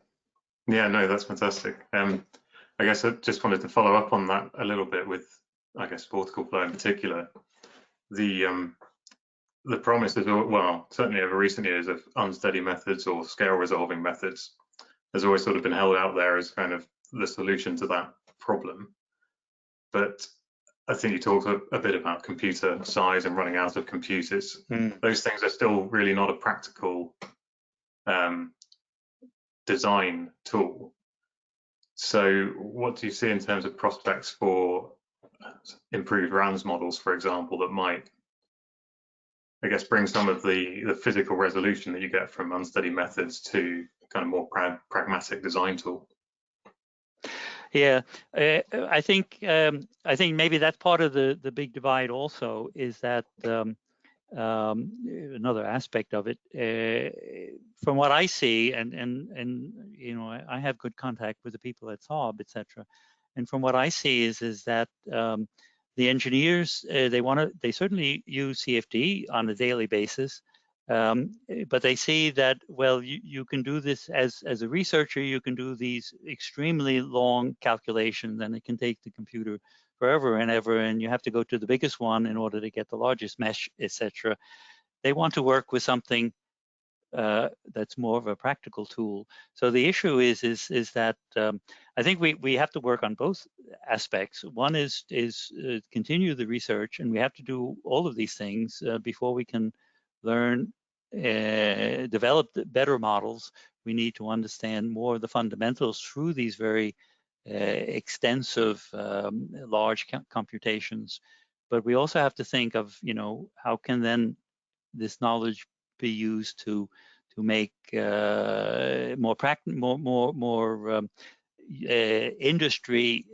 yeah, no, that's fantastic. I guess I just wanted to follow up on that a little bit with, I guess, vortical flow in particular. The promise is, well, certainly over recent years, of unsteady methods or scale resolving methods has always sort of been held out there as kind of the solution to that problem. But I think you talked a bit about computer size and running out of computers. Those things are still really not a practical design tool. So what do you see in terms of prospects for improved RANS models, for example, that might, I guess, bring some of the physical resolution that you get from unsteady methods to kind of more pragmatic design tool? Yeah, I think maybe that's part of the big divide also, is that another aspect of it, from what I see, and you know, I have good contact with the people at Saab, etc. And from what I see is that the engineers, they certainly use CFD on a daily basis, but they see that, well, you can do this as a researcher, you can do these extremely long calculations, and it can take the computer forever and ever, and you have to go to the biggest one in order to get the largest mesh, etc. They want to work with something that's more of a practical tool. So the issue is that I think we have to work on both aspects. One is continue the research, and we have to do all of these things before we can learn, develop better models. We need to understand more of the fundamentals through these very extensive large computations. But we also have to think of, you know, how can then this knowledge be used to make more industry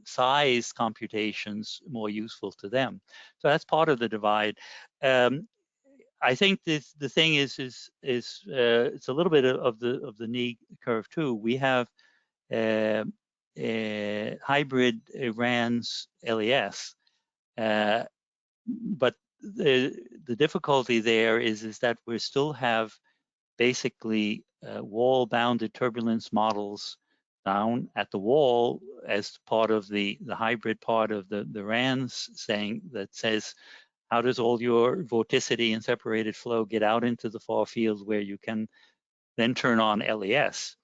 size computations more useful to them. So that's part of the divide. I think the thing is it's a little bit of the knee curve too. We have hybrid RANs LAS, but the difficulty there is that we still have basically wall-bounded turbulence models down at the wall as part of the hybrid part of the RANs that says, how does all your vorticity and separated flow get out into the far field where you can then turn on LAS?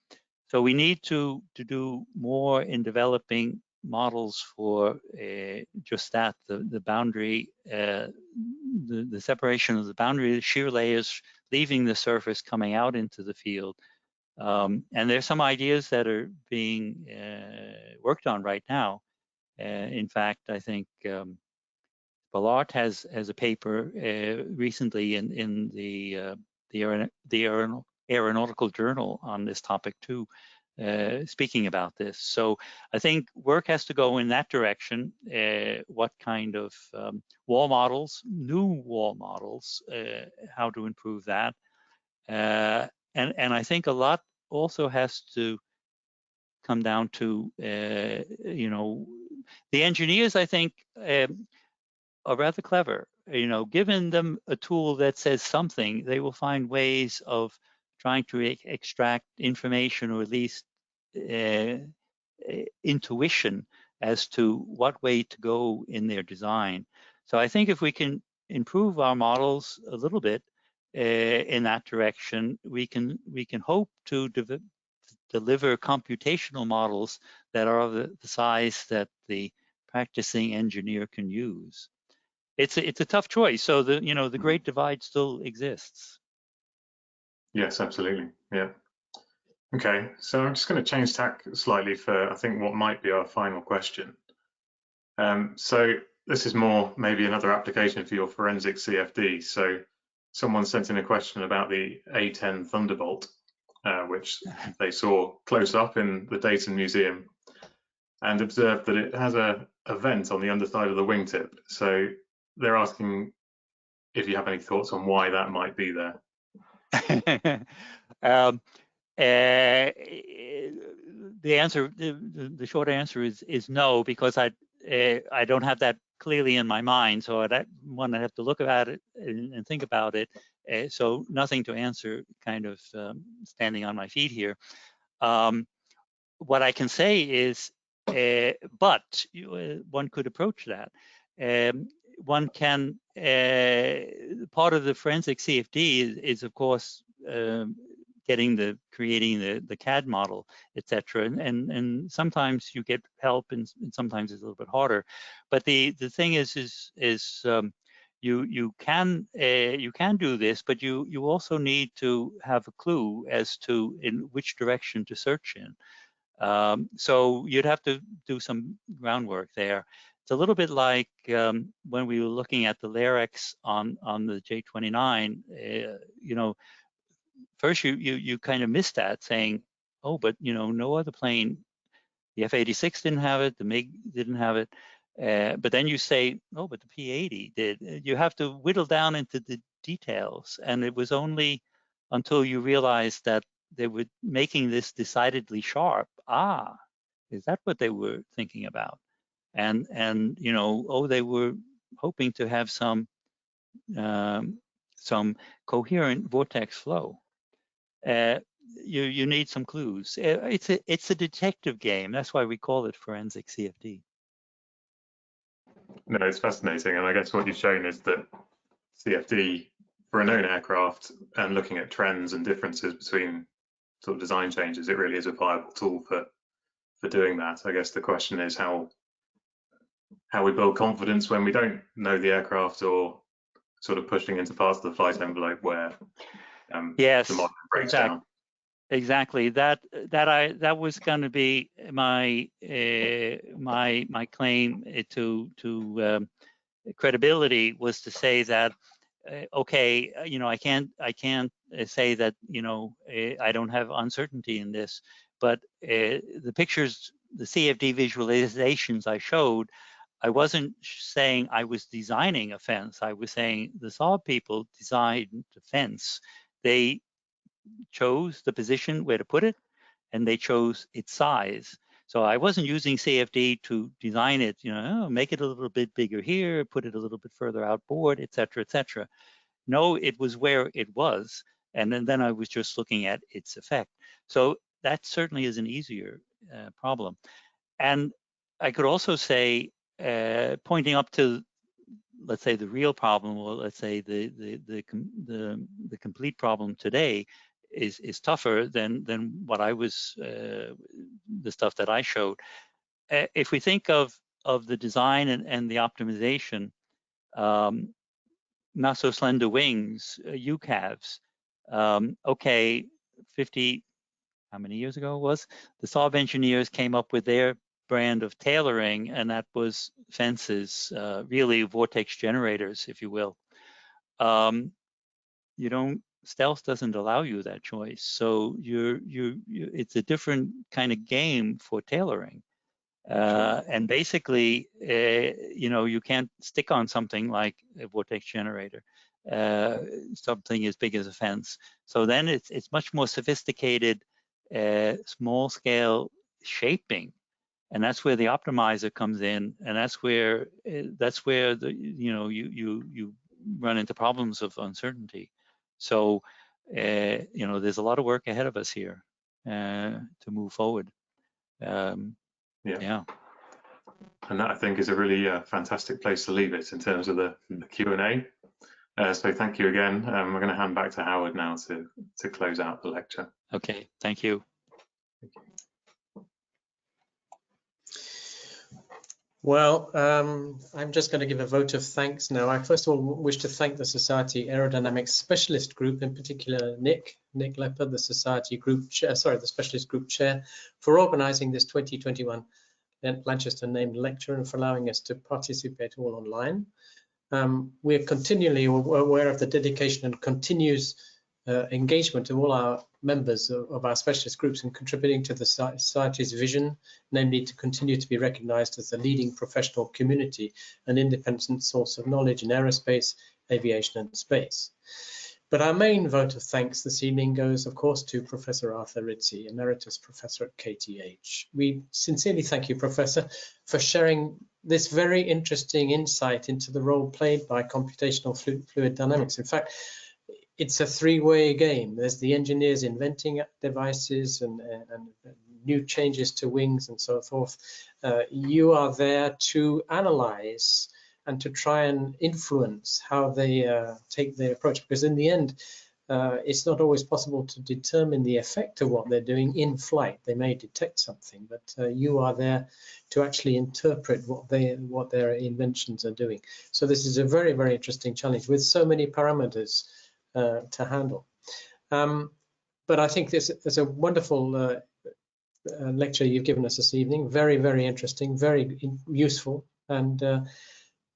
So we need to do more in developing models for just that, the boundary, the separation of the boundary, shear layers leaving the surface, coming out into the field. And there's some ideas that are being worked on right now. In fact, I think Ballard has a paper recently in the Aeronautical Journal on this topic too, speaking about this. So I think work has to go in that direction. What kind of wall models, new wall models, how to improve that. And I think a lot also has to come down to, you know, the engineers, I think, are rather clever. You know, given them a tool that says something, they will find ways of trying to extract information, or at least intuition as to what way to go in their design. So I think if we can improve our models a little bit in that direction, we can hope to deliver computational models that are of the size that the practicing engineer can use. It's a tough choice. So the great divide still exists. Yes, absolutely. Yeah. Okay, so I'm just going to change tack slightly for, I think, what might be our final question. So this is more maybe another application for your forensic CFD. So someone sent in a question about the A10 Thunderbolt, which they saw close up in the Dayton Museum, and observed that it has a vent on the underside of the wingtip. So they're asking if you have any thoughts on why that might be there. The short answer is no, because I don't have that clearly in my mind. So I have to look at it and think about it. So nothing to answer, kind of standing on my feet here. What I can say is, but one could approach that. One can, part of the forensic CFD is of course creating the CAD model, etc. And sometimes you get help, and sometimes it's a little bit harder. But the thing is you can do this, but you also need to have a clue as to in which direction to search in. So you'd have to do some groundwork there. It's a little bit like when we were looking at the LARX on the J29. You know, first you kind of missed that, saying, oh, but you know, no other plane. The F-86 didn't have it. The MiG didn't have it. But then you say, oh, but the P-80 did. You have to whittle down into the details, and it was only until you realized that they were making this decidedly sharp. Is that what they were thinking about? And you know, oh, they were hoping to have some coherent vortex flow. You need some clues. It's a detective game. That's why we call it forensic CFD. No, it's fascinating, and I guess what you've shown is that CFD for a known aircraft and looking at trends and differences between sort of design changes, it really is a viable tool for doing that. I guess the question is how we build confidence when we don't know the aircraft, or sort of pushing into parts of the flight envelope where yes, the model breaks down. Exactly. That was going to be my my claim to credibility, was to say that okay, you know, I can't say that, you know, I don't have uncertainty in this, but the pictures, the CFD visualizations I showed, I wasn't saying I was designing a fence. I was saying the Saab people designed the fence. They chose the position where to put it, and they chose its size. So I wasn't using CFD to design it, you know, make it a little bit bigger here, put it a little bit further outboard, et cetera, et cetera. No, it was where it was. And then I was just looking at its effect. So that certainly is an easier problem. And I could also say, pointing up to, let's say, the real problem, or let's say the complete problem today, is tougher than what I was, the stuff that I showed. If we think of the design and the optimization, not so slender wings, UCAVs, okay, 50, how many years ago it was, the Saab engineers came up with their brand of tailoring, and that was fences, really vortex generators, if you will. You don't, stealth doesn't allow you that choice. So it's a different kind of game for tailoring. And basically, you know, you can't stick on something like a vortex generator, something as big as a fence. So then it's much more sophisticated, small scale shaping. And that's where the optimizer comes in, and that's where the, you know, you run into problems of uncertainty. So you know, there's a lot of work ahead of us here to move forward. Yeah. And that, I think, is a really fantastic place to leave it in terms of the Q&A. So thank you again. We're going to hand back to Howard now to close out the lecture. Okay, thank you. Well, I'm just going to give a vote of thanks now. I first of all wish to thank the Society Aerodynamics Specialist Group, in particular Nick Lepper, the Society Group Chair, the Specialist Group Chair, for organising this 2021 Lanchester named lecture and for allowing us to participate all online. We're continually aware of the dedication and continuous engagement of all our members of our specialist groups in contributing to the Society's vision, namely to continue to be recognised as the leading professional community and independent source of knowledge in aerospace, aviation and space. But our main vote of thanks this evening goes, of course, to Professor Arthur Ritchie, Emeritus Professor at KTH. We sincerely thank you, Professor, for sharing this very interesting insight into the role played by computational fluid dynamics. In fact, it's a three-way game. There's the engineers inventing devices and new changes to wings and so forth. You are there to analyze and to try and influence how they take their approach, because in the end, it's not always possible to determine the effect of what they're doing in flight. They may detect something, but you are there to actually interpret what their inventions are doing. So this is a very, very interesting challenge with so many parameters to handle. But I think there's a wonderful lecture you've given us this evening. Very, very interesting, very useful. And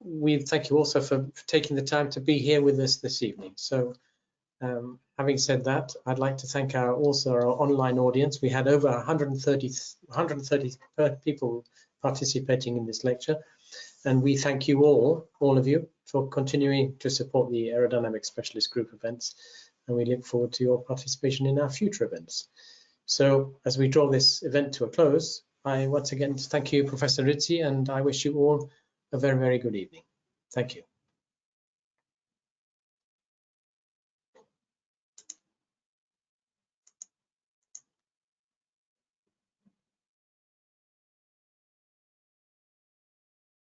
we thank you also for taking the time to be here with us this evening. So having said that, I'd like to thank also our online audience. We had over 130 people participating in this lecture. And we thank you all of you, for continuing to support the Aerodynamics Specialist Group events. And we look forward to your participation in our future events. So as we draw this event to a close, I once again thank you, Professor Rizzi, and I wish you all a very, very good evening. Thank you.